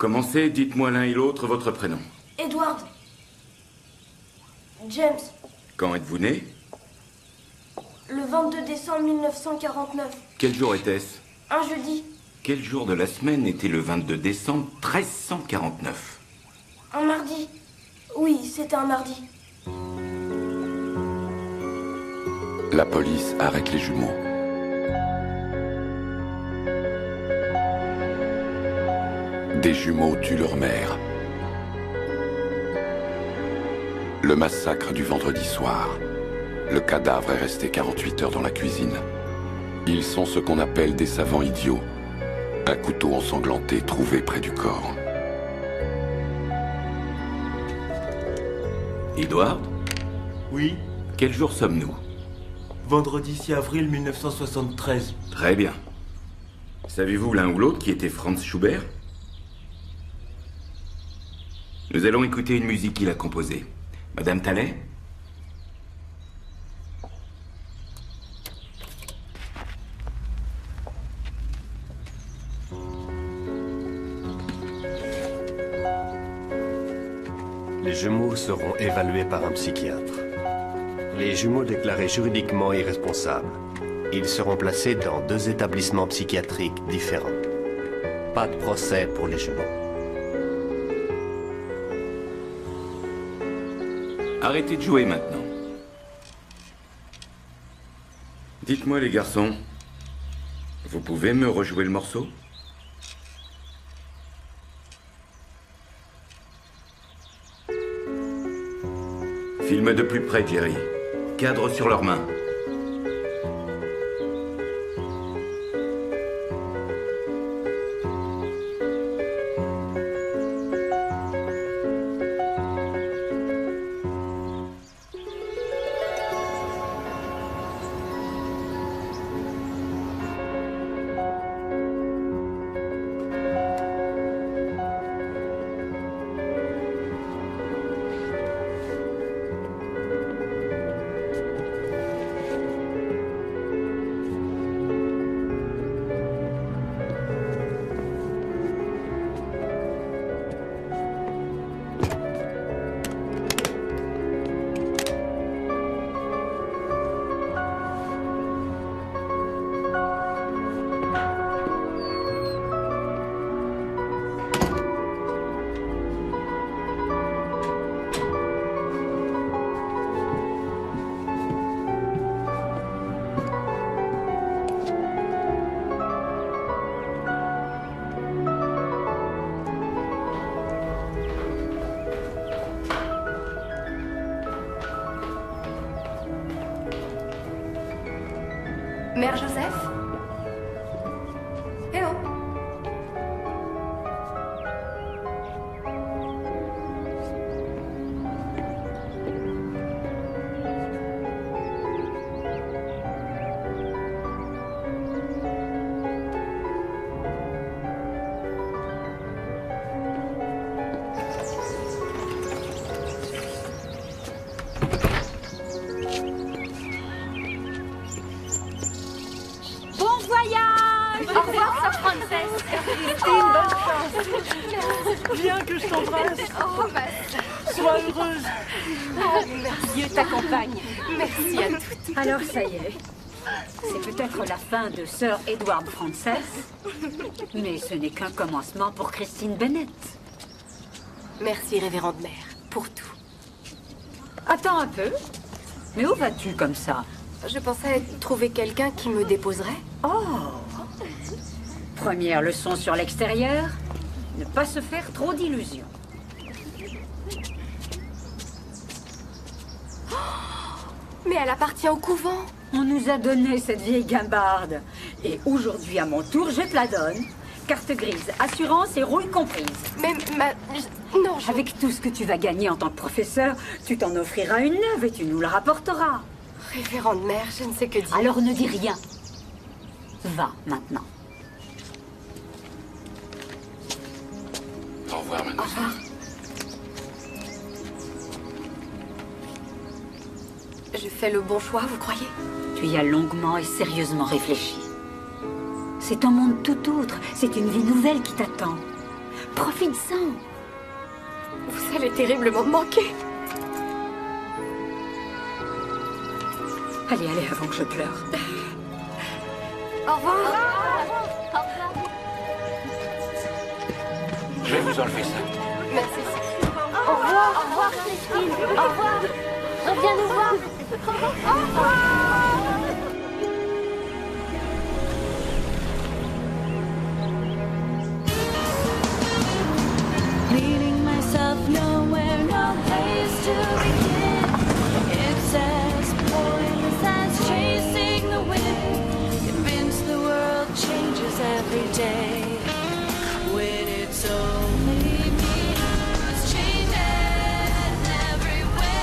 commencer, dites-moi l'un et l'autre votre prénom. Edward. James. Quand êtes-vous né? Le 22 décembre 1949. Quel jour était-ce? Un jeudi. Quel jour de la semaine était le 22 décembre 1349? Un mardi. Oui, c'était un mardi. La police arrête les jumeaux. Des jumeaux tuent leur mère. Le massacre du vendredi soir. Le cadavre est resté 48 heures dans la cuisine. Ils sont ce qu'on appelle des savants idiots. Un couteau ensanglanté trouvé près du corps. Edward? Oui, Quel jour sommes-nous? vendredi 6 avril 1973. Très bien. Savez-vous l'un ou l'autre qui était Franz Schubert? Nous allons écouter une musique qu'il a composée. Madame Talley? Les jumeaux seront évalués par un psychiatre. Les jumeaux déclarés juridiquement irresponsables. Ils seront placés dans 2 établissements psychiatriques différents. Pas de procès pour les jumeaux. Arrêtez de jouer maintenant. Dites-moi les garçons, vous pouvez me rejouer le morceau? Filme de plus près, Jerry. Cadre sur leurs mains. Mère Joseph? Eh oh! Au revoir, Sir Frances. Christine, bonne chance. Viens que je t'embrasse. Oh, ma... Sois heureuse. Oh, Dieu t'accompagne. Merci à toutes. Alors, ça y est. C'est peut-être la fin de Sir Edward Frances, mais ce n'est qu'un commencement pour Christine Bennett. Merci, révérende mère, pour tout. Attends un peu. Mais où vas-tu comme ça? Je pensais trouver quelqu'un qui me déposerait. Oh! Première leçon sur l'extérieur, ne pas se faire trop d'illusions. Mais elle appartient au couvent. On nous a donné cette vieille guimbarde. Et aujourd'hui, à mon tour, je te la donne. Carte grise, assurance et rouille comprise. Mais non, je... Avec tout ce que tu vas gagner en tant que professeur, tu t'en offriras une neuve et tu nous la rapporteras. Révérende mère, je ne sais que dire. Alors ne dis rien. Va maintenant. Au revoir, mademoiselle. Au revoir. Je fais le bon choix, vous croyez? Tu y as longuement et sérieusement réfléchi. C'est un monde tout autre, c'est une vie nouvelle qui t'attend. Profites-en. Vous allez terriblement me manquer. Allez, allez, avant que je pleure. Au revoir. Je vais vous enlever ça. Merci. Au revoir, Christine. Au revoir. Reviens nous voir. Au revoir. Leading myself nowhere, no place to begin. It's as pointless as chasing the wind. Convinced the world changes every day. When it's only me who's changing every way.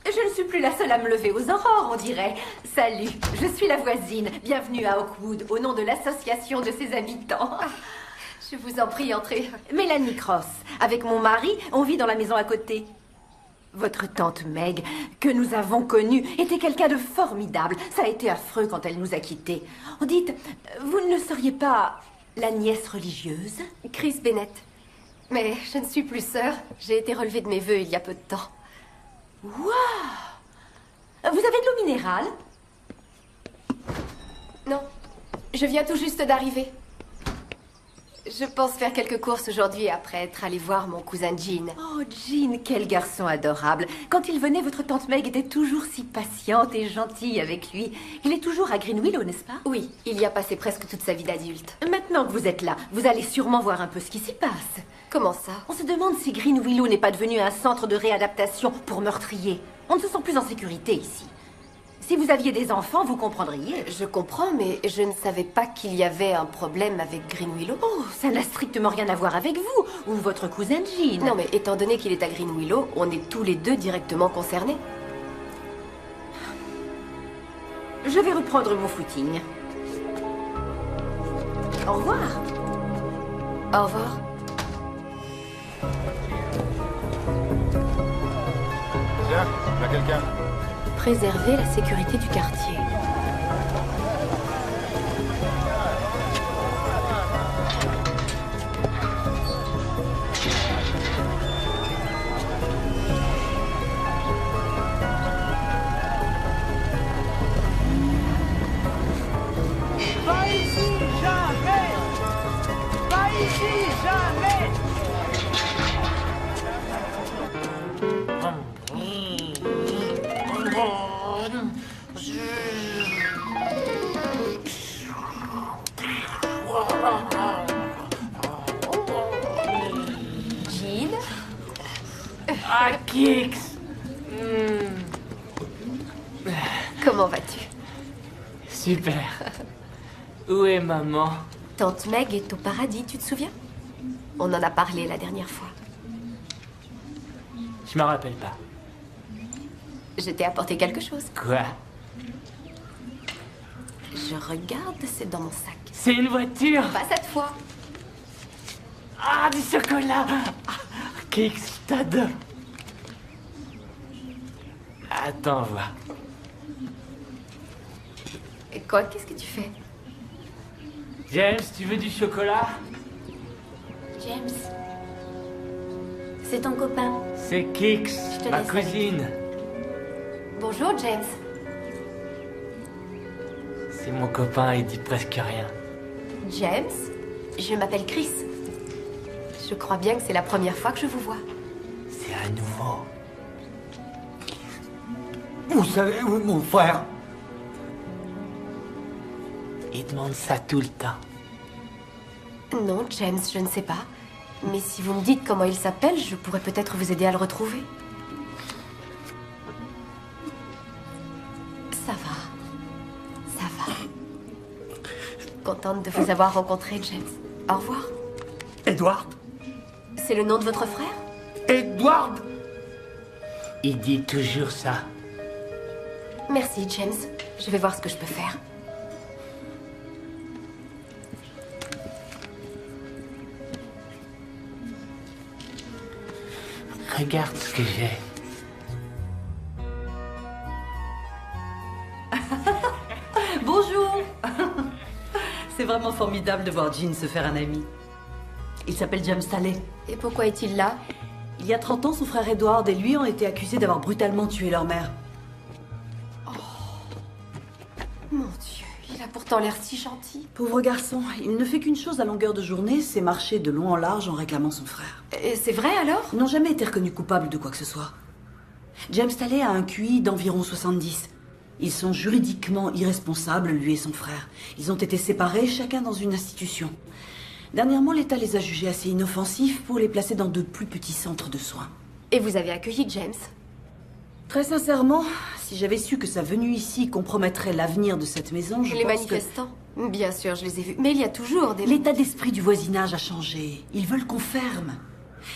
Je ne suis plus la seule à me lever aux aurores, on dirait. Salut, je suis la voisine. Bienvenue à Oakwood, au nom de l'association de ses habitants. Je vous en prie, entrez. Mélanie Cross. Avec mon mari, on vit dans la maison à côté. Votre tante Meg, que nous avons connue, était quelqu'un de formidable. Ça a été affreux quand elle nous a quittés. Dites, vous ne seriez pas la nièce religieuse? Chris Bennett. Mais je ne suis plus sœur. J'ai été relevée de mes vœux il y a peu de temps. Waouh! Vous avez de l'eau minérale? Non, je viens tout juste d'arriver. Je pense faire quelques courses aujourd'hui après être allée voir mon cousin Jean. Oh, Jean, quel garçon adorable. Quand il venait, votre tante Meg était toujours si patiente et gentille avec lui. Il est toujours à Green Willow, n'est-ce pas? Oui, il y a passé presque toute sa vie d'adulte. Maintenant que vous êtes là, vous allez sûrement voir un peu ce qui s'y passe. Comment ça? On se demande si Green Willow n'est pas devenu un centre de réadaptation pour meurtriers. On ne se sent plus en sécurité ici. Si vous aviez des enfants, vous comprendriez. Je comprends, mais je ne savais pas qu'il y avait un problème avec Green Willow. Oh, ça n'a strictement rien à voir avec vous ou votre cousin Jean. Non, mais étant donné qu'il est à Green Willow, on est tous les deux directement concernés. Je vais reprendre mon footing. Au revoir. Au revoir. Tiens, là quelqu'un. Préserver la sécurité du quartier. Pas ici, jamais! Pas ici, jamais! Jean? Ah, Kix! Comment vas-tu? Super. Où est maman? Tante Meg est au paradis, tu te souviens? On en a parlé la dernière fois. Je me rappelle pas. Je t'ai apporté quelque chose. Quoi? Je regarde, c'est dans mon sac. C'est une voiture. Pas cette fois. Ah, du chocolat. Kix, t'adore. Attends, voir. Et quoi, qu'est-ce que tu fais? James, tu veux du chocolat? James. C'est ton copain. C'est Kix, Je te ma laisse cousine. Bonjour, James. C'est mon copain, il dit presque rien. James, je m'appelle Chris. Je crois bien que c'est la première fois que je vous vois. C'est à nouveau. Vous savez où est mon frère? Il demande ça tout le temps. Non, James, je ne sais pas. Mais si vous me dites comment il s'appelle, je pourrais peut-être vous aider à le retrouver. Ça va. Ça va. Contente de vous avoir rencontré, James. Au revoir. Edward? C'est le nom de votre frère? Edward? Il dit toujours ça. Merci, James. Je vais voir ce que je peux faire. Regarde ce que j'ai. Bonjour. C'est vraiment formidable de voir Jean se faire un ami. Il s'appelle James Talley. Et pourquoi est-il là? Il y a 30 ans, son frère Edward et lui ont été accusés d'avoir brutalement tué leur mère. Mon Dieu, il a pourtant l'air si gentil. Pauvre garçon, il ne fait qu'une chose à longueur de journée, c'est marcher de long en large en réclamant son frère. Et c'est vrai alors? Ils n'ont jamais été reconnus coupables de quoi que ce soit. James Talley a un QI d'environ 70. Ils sont juridiquement irresponsables, lui et son frère. Ils ont été séparés, chacun dans une institution. Dernièrement, l'État les a jugés assez inoffensifs pour les placer dans de plus petits centres de soins. Et vous avez accueilli James? Très sincèrement, si j'avais su que sa venue ici compromettrait l'avenir de cette maison, je Les pense manifestants? Bien sûr, je les ai vus. Mais il y a toujours des... L'état d'esprit du voisinage a changé. Ils veulent qu'on ferme.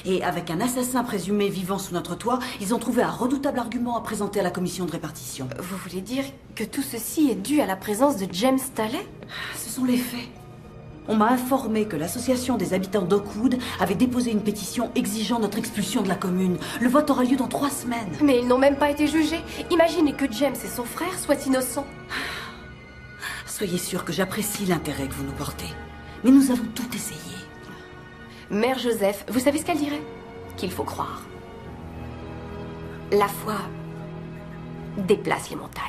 Et avec un assassin présumé vivant sous notre toit, ils ont trouvé un redoutable argument à présenter à la commission de répartition. Vous voulez dire que tout ceci est dû à la présence de James Talley? Ce sont les faits. On m'a informé que l'association des habitants d'Oakwood avait déposé une pétition exigeant notre expulsion de la commune. Le vote aura lieu dans 3 semaines. Mais ils n'ont même pas été jugés. Imaginez que James et son frère soient innocents. Soyez sûr que j'apprécie l'intérêt que vous nous portez. Mais nous avons tout essayé. Mère Joseph, vous savez ce qu'elle dirait? Qu'il faut croire. La foi déplace les montagnes.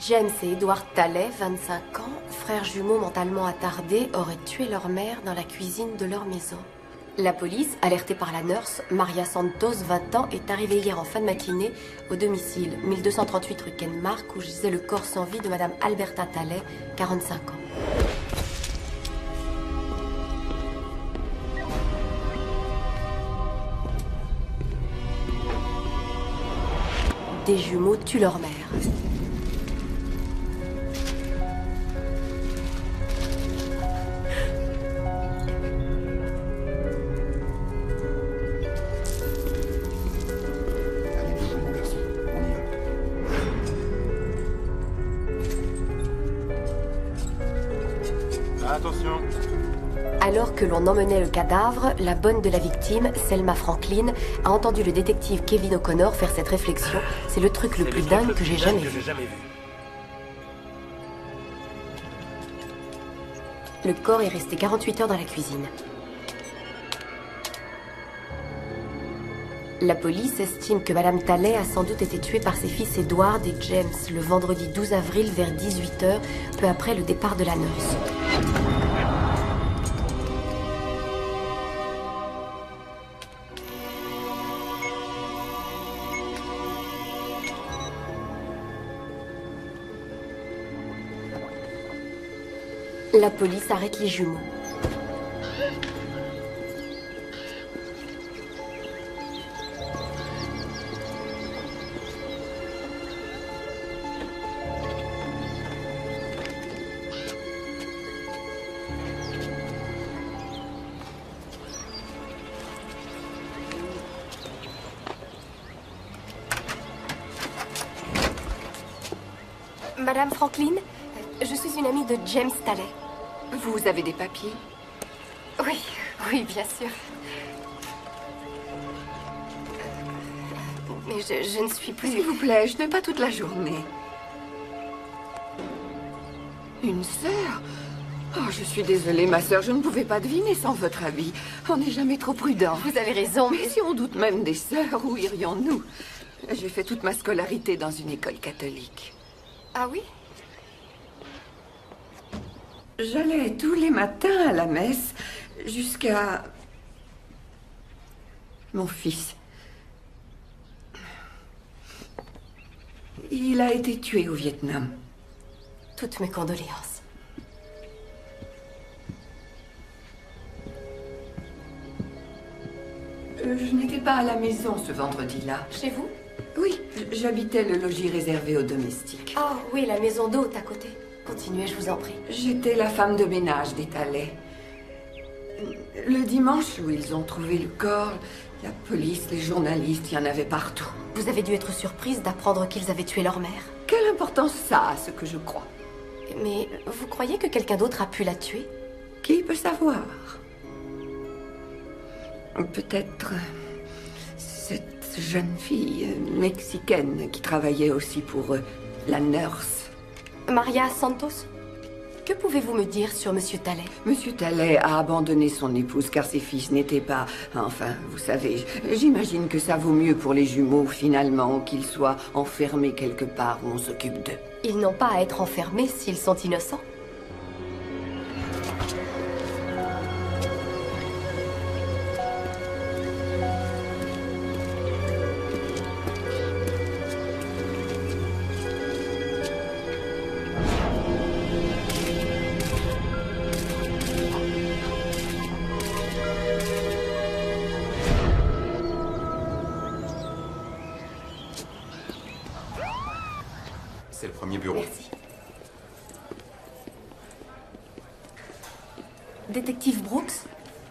James et Edward Talley, 25 ans, frères jumeaux mentalement attardés, auraient tué leur mère dans la cuisine de leur maison. La police, alertée par la nurse, Maria Santos, 20 ans, est arrivée hier en fin de matinée au domicile 1238 rue Kenmark où gisait le corps sans vie de Madame Alberta Talley, 45 ans. Des jumeaux tuent leur mère. Attention. Alors que l'on emmenait le cadavre, la bonne de la victime, Selma Franklin, a entendu le détective Kevin O'Connor faire cette réflexion. C'est le truc le plus dingue que j'ai jamais vu. Le corps est resté 48 heures dans la cuisine. La police estime que Madame Talley a sans doute été tuée par ses fils Edward et James le vendredi 12 avril vers 18 h, peu après le départ de la nurse. La police arrête les jumeaux. Madame Franklin, je suis une amie de James Staley. Vous avez des papiers? Oui, oui, bien sûr. Mais je ne suis plus... S'il vous plaît, je n'ai pas toute la journée. Une sœur? Oh, je suis désolée, ma sœur, je ne pouvais pas deviner sans votre avis. On n'est jamais trop prudent. Vous avez raison, mais si on doute même des sœurs, où irions-nous? J'ai fait toute ma scolarité dans une école catholique. Ah oui? J'allais tous les matins à la messe jusqu'à... mon fils. Il a été tué au Vietnam. Toutes mes condoléances. Je n'étais pas à la maison ce vendredi-là. Chez vous? Oui, j'habitais le logis réservé aux domestiques. Ah oui, la maison d'hôte à côté. Continuez, je vous en prie. J'étais la femme de ménage des Talley. Le dimanche où ils ont trouvé le corps, la police, les journalistes, il y en avait partout. Vous avez dû être surprise d'apprendre qu'ils avaient tué leur mère. Quelle importance ça a, ce que je crois? Mais vous croyez que quelqu'un d'autre a pu la tuer? Qui peut savoir? Peut-être cette jeune fille mexicaine qui travaillait aussi pour eux, la nurse. Maria Santos? Que pouvez-vous me dire sur Monsieur Talley? Monsieur Talley a abandonné son épouse car ses fils n'étaient pas... Enfin, vous savez, j'imagine que ça vaut mieux pour les jumeaux finalement qu'ils soient enfermés quelque part où on s'occupe d'eux. Ils n'ont pas à être enfermés s'ils sont innocents. C'est le premier bureau. Merci. Détective Brooks?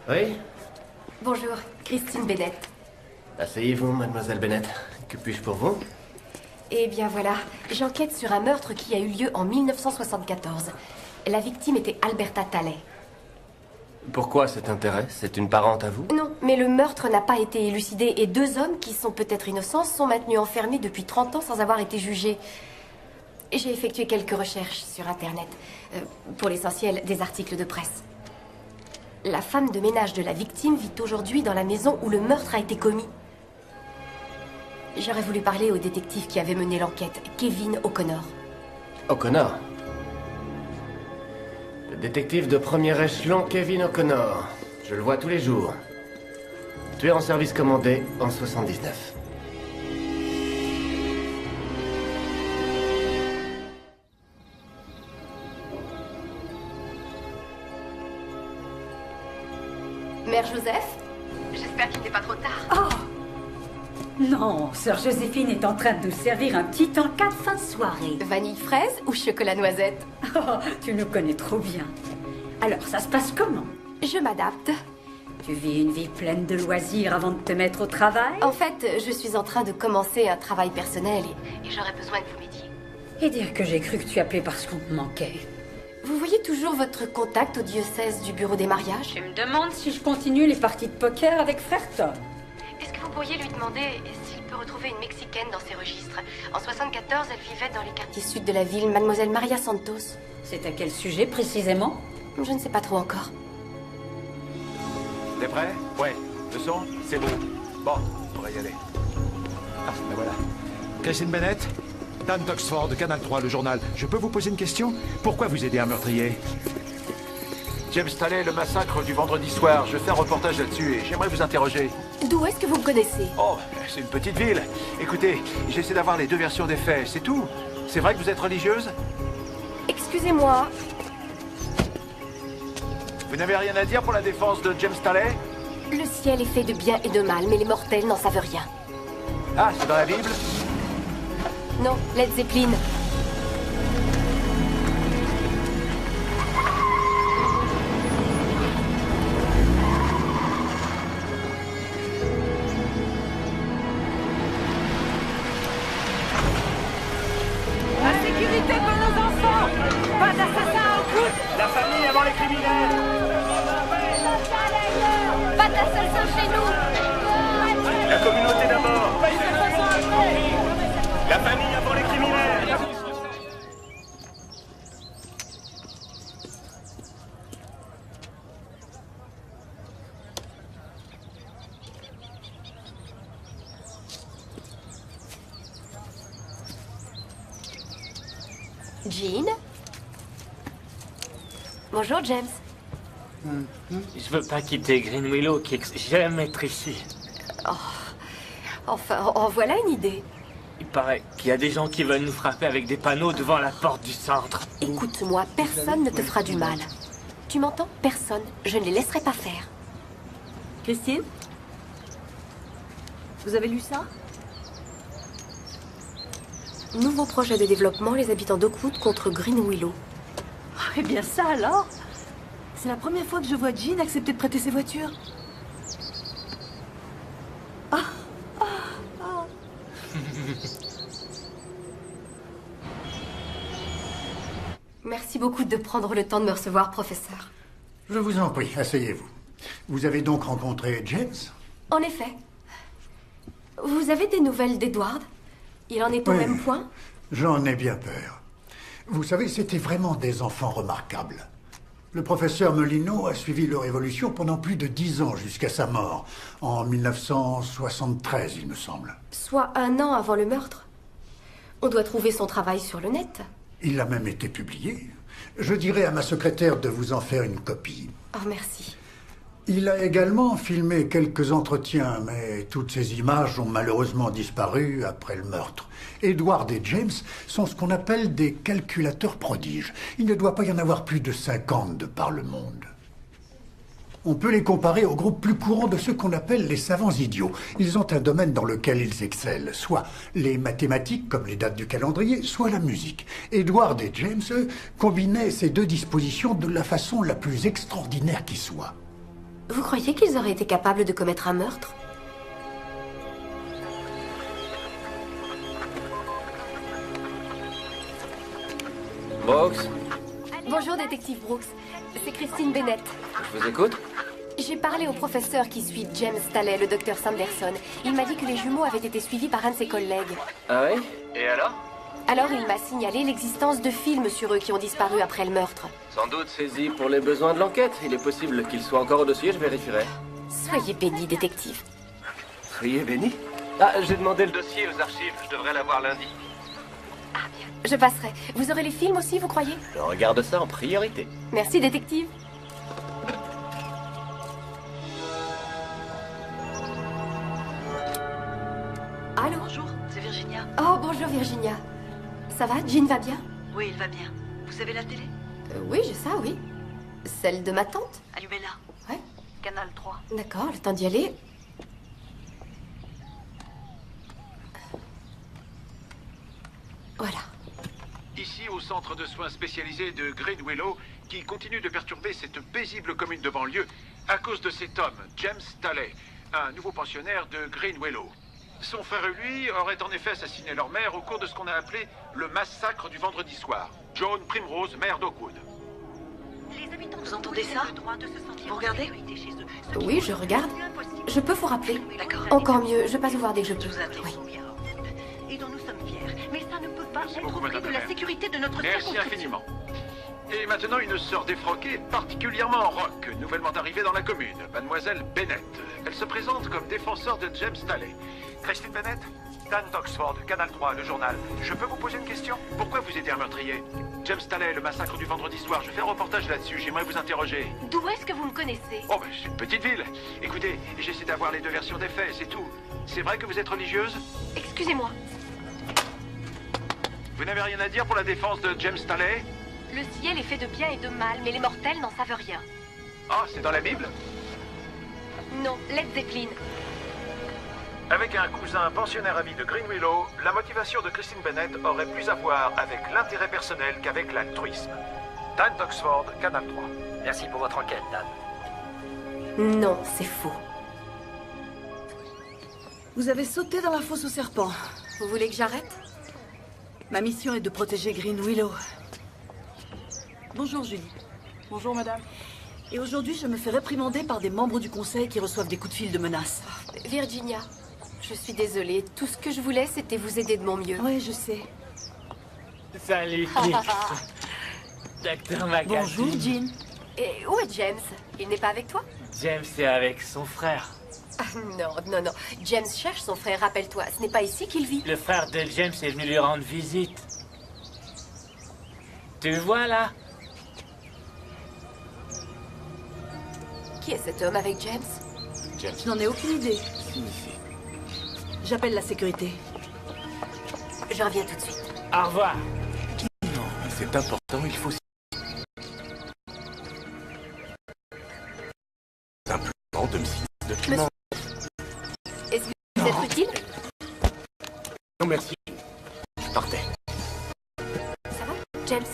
Oui? Bonjour, Christine Bennett. Asseyez-vous, mademoiselle Bennett. Que puis-je pour vous? Eh bien voilà, j'enquête sur un meurtre qui a eu lieu en 1974. La victime était Alberta Talley. Pourquoi cet intérêt? C'est une parente à vous? Non, mais le meurtre n'a pas été élucidé et 2 hommes qui sont peut-être innocents sont maintenus enfermés depuis 30 ans sans avoir été jugés. J'ai effectué quelques recherches sur Internet. Pour l'essentiel, des articles de presse. La femme de ménage de la victime vit aujourd'hui dans la maison où le meurtre a été commis. J'aurais voulu parler au détective qui avait mené l'enquête, Kevin O'Connor. O'Connor? Le détective de premier échelon, Kevin O'Connor. Je le vois tous les jours. Tué en service commandé en 79. Mère Joseph? J'espère qu'il n'est pas trop tard. Oh! Non, sœur Joséphine est en train de nous servir un petit encas de fin de soirée. Vanille fraise ou chocolat noisette? Oh, tu nous connais trop bien. Alors, ça se passe comment? Je m'adapte. Tu vis une vie pleine de loisirs avant de te mettre au travail? En fait, je suis en train de commencer un travail personnel et j'aurais besoin que vous m'aidiez. Et dire que j'ai cru que tu appelais parce qu'on te manquait. Vous voyez toujours votre contact au diocèse du bureau des mariages? Tu me demandes si je continue les parties de poker avec frère Tom. Est-ce que vous pourriez lui demander s'il peut retrouver une Mexicaine dans ses registres? En 74, elle vivait dans les quartiers sud de la ville, mademoiselle Maria Santos. C'est à quel sujet précisément? Je ne sais pas trop encore. T'es prêt? Ouais. Le son? C'est bon. Bon, on pourrait y aller. Ah, ben voilà. Christine Bennett? Dan d'Oxford, Canal 3, le journal. Je peux vous poser une question? Pourquoi vous aidez un meurtrier? James Talley, le massacre du vendredi soir. Je fais un reportage là-dessus et j'aimerais vous interroger. D'où est-ce que vous me connaissez? Oh, c'est une petite ville. Écoutez, j'essaie d'avoir les 2 versions des faits, c'est tout. C'est vrai que vous êtes religieuse? Excusez-moi. Vous n'avez rien à dire pour la défense de James Talley? Le ciel est fait de bien et de mal, mais les mortels n'en savent rien. Ah, c'est dans la Bible? Non, Led Zeppelin. À sécurité pour nos enfants. Pas d'assassins au coude. La famille avant les criminels. Pas d'assassins chez nous. La communauté d'abord. La famille avant les criminels. Jean? Bonjour, James. Je veux pas quitter Green Willow, Kix. J'aime être ici. Enfin, en voilà une idée. Il paraît qu'il y a des gens qui veulent nous frapper avec des panneaux devant la porte du centre. Écoute-moi, personne ne te fera du mal. Tu m'entends? Personne. Je ne les laisserai pas faire. Christine? Vous avez lu ça? Nouveau projet de développement, les habitants d'Oakwood contre Green Willow. Eh bien ça alors? C'est la première fois que je vois Jean accepter de prêter ses voitures. Merci beaucoup de prendre le temps de me recevoir, professeur. Je vous en prie, asseyez-vous. Vous avez donc rencontré James? En effet. Vous avez des nouvelles d'Edward? Il en est au même point? J'en ai bien peur. Vous savez, c'était vraiment des enfants remarquables. Le professeur Molino a suivi leur évolution pendant plus de 10 ans jusqu'à sa mort, en 1973, il me semble. Soit 1 an avant le meurtre. On doit trouver son travail sur le net. Il a même été publié. Je dirais à ma secrétaire de vous en faire une copie. Oh, merci. Il a également filmé quelques entretiens, mais toutes ces images ont malheureusement disparu après le meurtre. Edward et James sont ce qu'on appelle des calculateurs prodiges. Il ne doit pas y en avoir plus de 50 de par le monde. On peut les comparer au groupe plus courant de ceux qu'on appelle les savants idiots. Ils ont un domaine dans lequel ils excellent, soit les mathématiques, comme les dates du calendrier, soit la musique. Edward et James, eux, combinaient ces deux dispositions de la façon la plus extraordinaire qui soit. Vous croyez qu'ils auraient été capables de commettre un meurtre? Brooks? Bonjour, détective Brooks. C'est Christine Bennett. Je vous écoute? J'ai parlé au professeur qui suit James Staley, le docteur Sanderson. Il m'a dit que les jumeaux avaient été suivis par un de ses collègues. Ah oui? Et alors? Alors il m'a signalé l'existence de films sur eux qui ont disparu après le meurtre. Sans doute saisi pour les besoins de l'enquête. Il est possible qu'ils soient encore au dossier, je vérifierai. Soyez béni, détective. Soyez béni? Ah, j'ai demandé le dossier aux archives. Je devrais l'avoir lundi. Ah bien, je passerai. Vous aurez les films aussi, vous croyez? Je regarde ça en priorité. Merci, détective. Allô? Bonjour, c'est Virginia. Oh, bonjour Virginia. Ça va? Jean va bien? Oui, il va bien. Vous avez la télé? Oui, j'ai ça, oui. Celle de ma tante? Allumez-la. Ouais. Canal 3. D'accord, le temps d'y aller. Voilà. Ici, au centre de soins spécialisé de Green Willow, qui continue de perturber cette paisible commune de banlieue à cause de cet homme, James Staley, un nouveau pensionnaire de Green Willow. Son frère et lui auraient en effet assassiné leur mère au cours de ce qu'on a appelé le massacre du vendredi soir. Joan Primrose, maire d'Oakwood. Vous entendez ça? Vous regardez? Oui, je regarde. Je peux vous rappeler? D'accord. Encore mieux, je passe vous voir dès que je peux. Oui. Et dont nous sommes fiers. Mais ça ne peut pas Merci être beaucoup, au prix madame de la la maire. sécurité de notre Merci circonscription. infiniment. Et maintenant, une sœur défroquée, particulièrement rock, nouvellement arrivée dans la commune, mademoiselle Bennett. Elle se présente comme défenseur de James Staley. Christine Bennett? Dan d'Oxford, Canal 3, le journal. Je peux vous poser une question? Pourquoi vous aidez un meurtrier? James Staley, le massacre du vendredi soir, je fais un reportage là-dessus, j'aimerais vous interroger. D'où est-ce que vous me connaissez? Oh, c'est une petite ville. Écoutez, j'essaie d'avoir les deux versions des faits, c'est tout. C'est vrai que vous êtes religieuse? Excusez-moi. Vous n'avez rien à dire pour la défense de James Staley? Le ciel est fait de bien et de mal, mais les mortels n'en savent rien. Ah, c'est dans la Bible? Non, Led Zeppelin. Avec un cousin pensionnaire ami de Green Willow, la motivation de Christine Bennett aurait plus à voir avec l'intérêt personnel qu'avec l'altruisme. Dan d'Oxford, Canal 3. Merci pour votre enquête, Dan. Non, c'est faux. Vous avez sauté dans la fosse aux serpents. Vous voulez que j'arrête? Ma mission est de protéger Green Willow. Bonjour, Julie. Bonjour, madame. Et aujourd'hui, je me fais réprimander par des membres du conseil qui reçoivent des coups de fil de menaces. Virginia, je suis désolée. Tout ce que je voulais, c'était vous aider de mon mieux. Oui, je sais. Salut, Docteur McGatty. Bonjour, Jean. Et où est James? Il n'est pas avec toi? James est avec son frère. Ah, non. James cherche son frère, rappelle-toi. Ce n'est pas ici qu'il vit. Le frère de James est venu lui rendre visite. Tu le vois là? Qui est cet homme avec James? Je n'en ai aucune idée. J'appelle la sécurité. Je reviens tout de suite. Au revoir. Non, c'est important, il faut... Simplement de me signer ce document. Est-ce que vous êtes utile? Non, merci. Je partais. Ça va, James?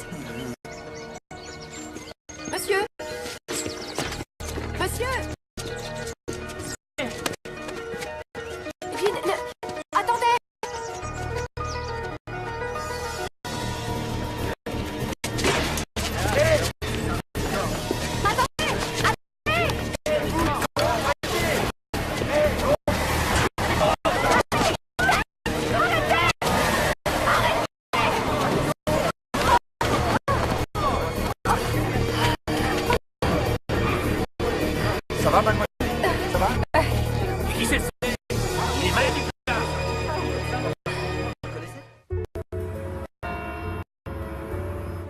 Monsieur? Monsieur? Jean, attendez! Ça va, mademoiselle? Ça va? Qui c'est? Il est magnifique.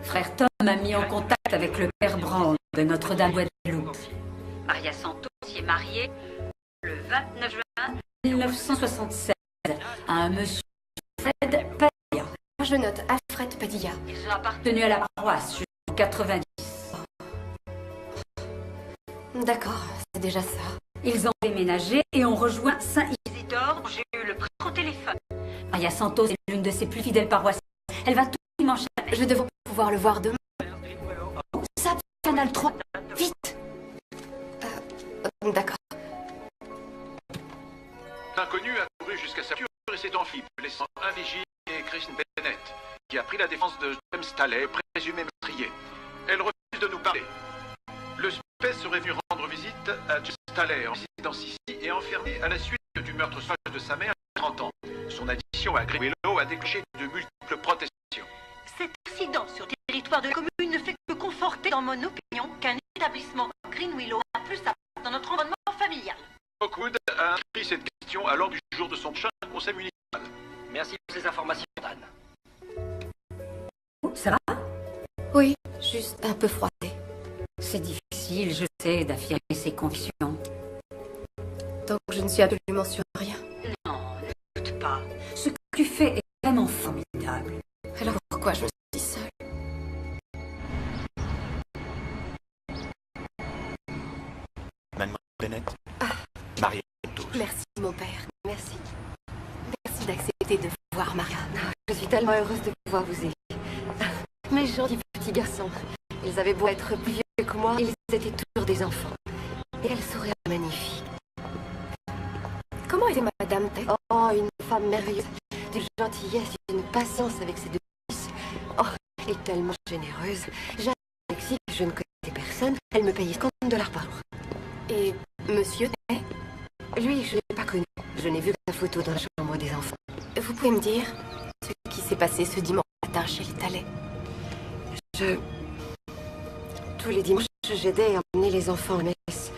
Frère Tom m'a mis en contact avec le père Brand de Notre-Dame-Guadeloupe. Maria Santos y est mariée le 29 juin 1976 à un monsieur Fred Padilla. Je note Alfred Padilla. Ils ont appartenu à la paroisse jusqu'en 90. D'accord, c'est déjà ça. Ils ont déménagé et ont rejoint Saint-Isidore. J'ai eu le prêtre au téléphone. Maria Santos est l'une de ses plus fidèles paroissiennes. Elle va tout dimanche. Je devrais pouvoir le voir demain. Ça, Canal 3, vite. D'accord. L'inconnu a couru jusqu'à sa voiture et s'est enfui, laissant un vigile et Chris Bennett, qui a pris la défense de James Staley, présumé meurtrier. Elle refuse de nous parler. Le suspect serait venu rendre visite à James Staley en résidence ici et enfermé à la suite du meurtre sauvage de sa mère à 30 ans. Son addition à Green Willow a déclenché de multiples protestations. Cet accident sur le territoire de la commune ne fait que conforter dans mon opinion qu'un établissement Green Willow a plus sa place dans notre environnement familial. Oakwood a inscrit cette question à l'ordre du jour de son prochain conseil municipal. Merci pour ces informations, Dan. Ça va? Oui, juste un peu froissé. C'est difficile, je sais, d'affirmer ses convictions. Donc je ne suis absolument sur rien. Non, ne doute pas. Ce que tu fais est vraiment formidable. Alors pourquoi je suis seule? Mademoiselle Bennett. Maria Santos. Merci mon père, merci. Merci d'accepter de voir Maria. Je suis tellement heureuse de pouvoir vous aider. Mes gentils petits garçons, ils avaient beau être plus vieux que moi, ils étaient toujours des enfants. Et elle souriait magnifique. Comment était Madame Tech? Oh, une femme merveilleuse, d'une gentillesse et d'une patience avec ses deux fils. Oh, et tellement généreuse. J'allais au Mexique, je ne connaissais personne. Elle me payait $50 par jour. Et Monsieur Tech? Lui, je ne l'ai pas connu. Je n'ai vu que sa photo dans la chambre des enfants. Vous pouvez me dire ce qui s'est passé ce dimanche matin chez les Talley? Tous les dimanches, j'aidais à emmener les enfants à la messe.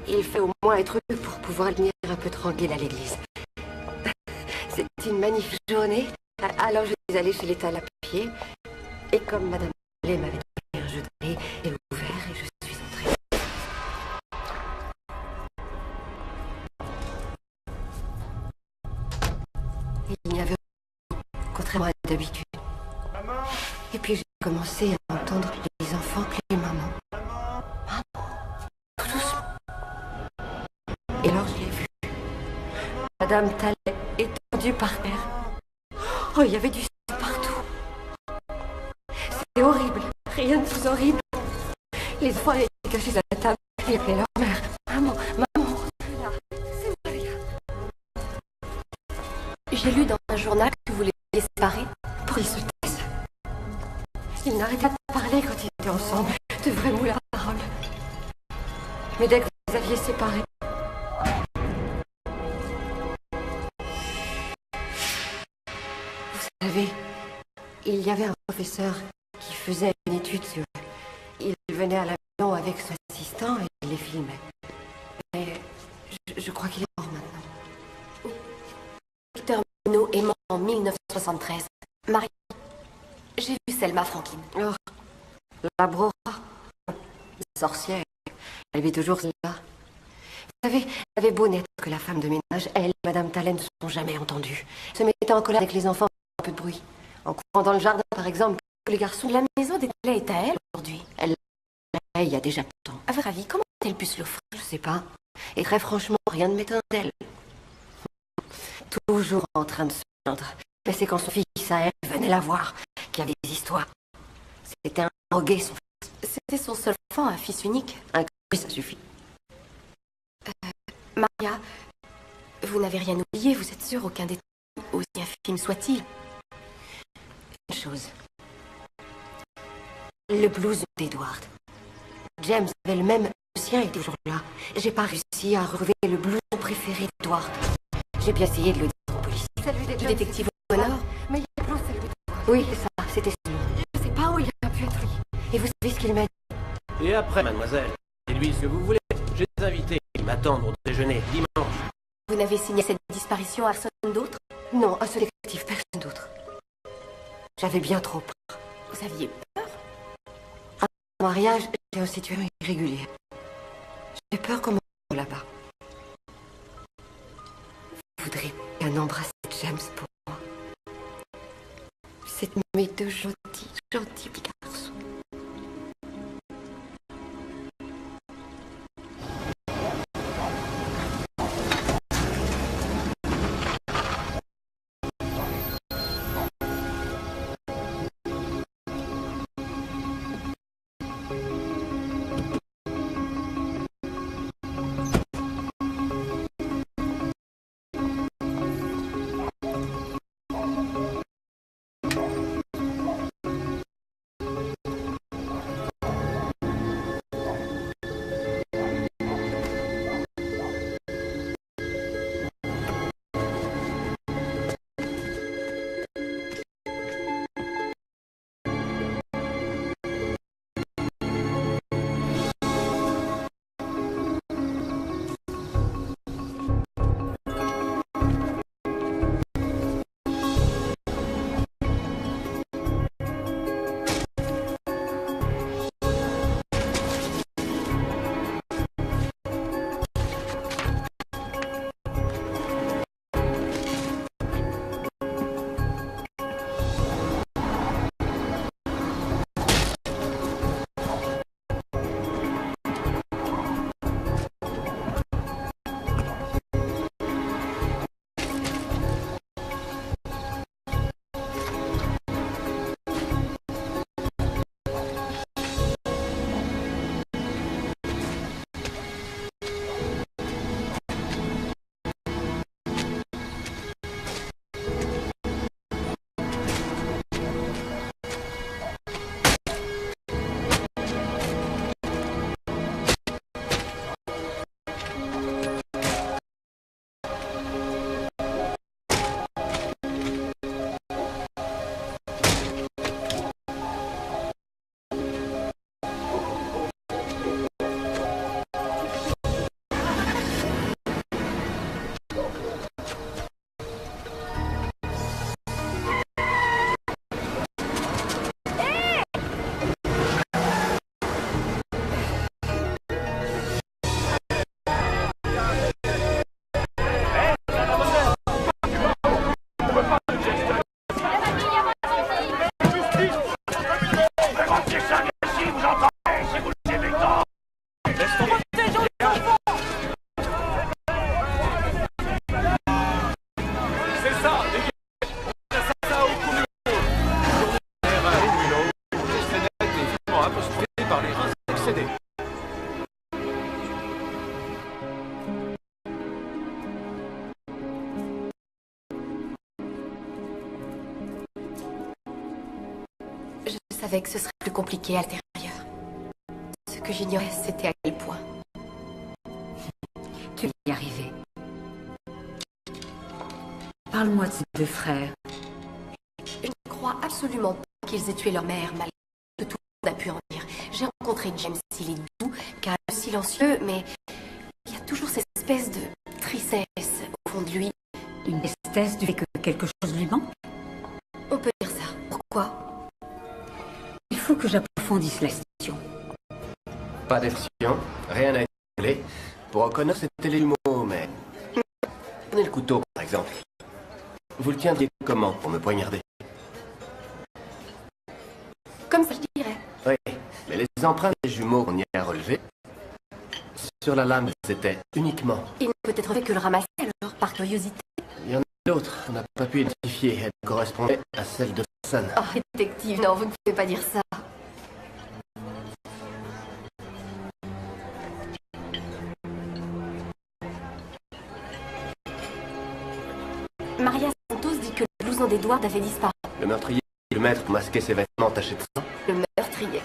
Il fait au moins être heureux pour pouvoir venir un peu tranquille à l'église. C'était une magnifique journée. Alors je suis allée chez les Talley à pied. Et comme Madame Talley m'avait donné un jeu de dés et ouvert, et je suis entrée. Il n'y avait rien, contrairement à d'habitude. Et puis j'ai commencé à entendre les enfants appeler maman. Maman. Tout doucement. Et alors je l'ai vue. Madame Talley étendue par terre. Oh, il y avait du sang partout. C'était horrible. Rien de plus horrible. Les enfants étaient cachés à la table et appelaient leur mère. Maman, maman. C'est Maria. J'ai lu dans un journal que vous les séparez pour les sauter. Ils n'arrêtaient pas de parler quand ils étaient ensemble. De vrais mots la parole. Mais dès que vous les aviez séparés... Vous savez, il y avait un professeur qui faisait une étude sur eux. Il venait à la maison avec son assistant et il les filmait. Mais je crois qu'il est mort maintenant. Victor Monod est mort en 1973. Marie, j'ai vu Selma Franklin. Oh, la Brora, sorcière, elle vit toujours là. Vous savez, elle avait beau n'être que la femme de ménage, elle et Madame Talen ne se sont jamais entendues. Se mettait en colère avec les enfants, un peu de bruit. En courant dans le jardin, par exemple, que les garçons... La maison des Talen est à elle aujourd'hui. Elle l'a il y a déjà longtemps. À votre avis, comment a-t-elle pu se l'offrir? Je sais pas. Et très franchement, rien ne m'étonne d'elle. Toujours en train de se plaindre. Mais c'est quand son fils à elle venait la voir qu'il y avait des histoires. C'était un drogué, son fils. C'était son seul enfant, un fils unique. Un oui, ça suffit. Maria, vous n'avez rien oublié, vous êtes sûre, aucun détail, aussi infime soit-il. Une chose. Le blouson d'Edward. James avait le même, le sien est toujours là. J'ai pas réussi à retrouver le blouson préféré d'Edward. J'ai bien essayé de le dire aux policiers. Celui du détective O'Connor. Mais il y a plus celui d'Edward. Oui, c'est ça, c'était ça. Je sais pas où il a pu être lui. Et vous savez ce qu'il m'a dit? Et après, mademoiselle, dites-lui ce que vous voulez. J'ai des invités qui m'attendent au déjeuner dimanche. Vous n'avez signé cette disparition à personne d'autre? Non, à ce détective, personne d'autre. J'avais bien trop peur. Vous aviez peur? À mon mariage, j'étais en situation irrégulière. J'ai peur comme on là-bas. Je voudrais bien embrasser James pour moi. C'est mes deux gentils petits garçons. savais que ce serait plus compliqué à l'intérieur. Ce que j'ignorais, c'était à quel point. Tu vas y arriver. Parle-moi de ces deux frères. Je ne crois absolument pas qu'ils aient tué leur mère, malgré ce que tout le monde a pu en dire. J'ai rencontré James, il est doux, calme, silencieux, mais il y a toujours cette espèce de tristesse au fond de lui. Une tristesse du fait que quelque chose lui manque? On peut dire ça. Pourquoi? Il faut que j'approfondisse la situation. Pas d'effraction, rien n'a été révélé. Pour O'Connor, c'était les jumeaux, mais... Prenez le couteau, par exemple. Vous le tiendriez comment pour me poignarder? Comme ça, je dirais. Oui, mais les empreintes des jumeaux qu'on y a relevées, sur la lame, c'était uniquement... Il ne peut être fait que le ramasser, alors, par curiosité. Il y en a d'autres, on n'a pas pu identifier. Elle correspondait à celle de Hassan. Oh, détective, non, vous ne pouvez pas dire ça. Maria Santos dit que le blouson d'Edward avait disparu. Le meurtrier, le maître, masquait ses vêtements tachés de sang. Le meurtrier.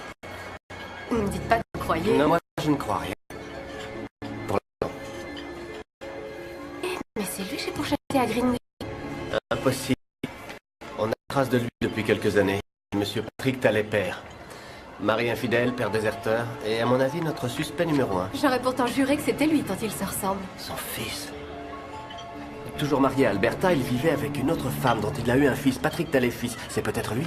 Ne me dites pas que vous croyez. Non, moi, je ne crois rien. Pour l'instant. Mais c'est lui que j'ai pourchassé à Greenwich. Impossible. On a trace de lui depuis quelques années. Monsieur Patrick Tallet père. Mari infidèle, père déserteur, et à mon avis, notre suspect numéro 1. J'aurais pourtant juré que c'était lui tant il se ressemble. Son fils. Toujours marié à Alberta, il vivait avec une autre femme dont il a eu un fils, Patrick Tallet fils. C'est peut-être lui?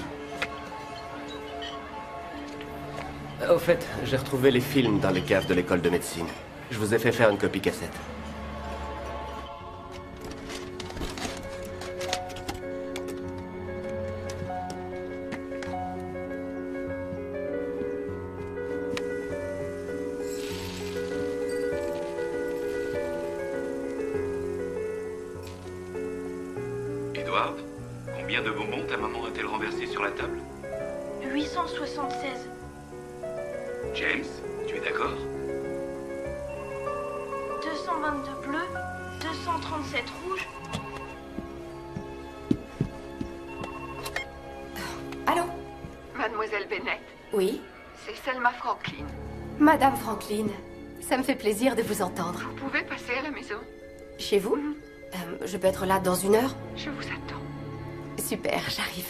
Au fait, j'ai retrouvé les films dans les caves de l'école de médecine. Je vous ai fait faire une copie cassette. Edward, combien de bonbons ta maman a-t-elle renversé sur la table? 876. James, tu es d'accord? 222 bleus, 237 rouges. Allô? Mademoiselle Bennett, Oui? c'est Selma Franklin. Madame Franklin, ça me fait plaisir de vous entendre. Vous pouvez passer à la maison? Chez vous? Je peux être là dans 1 heure? Je vous attends. Super, j'arrive.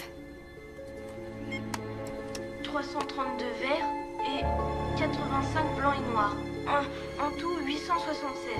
332 verts et 85 blancs et noirs. En tout, 876.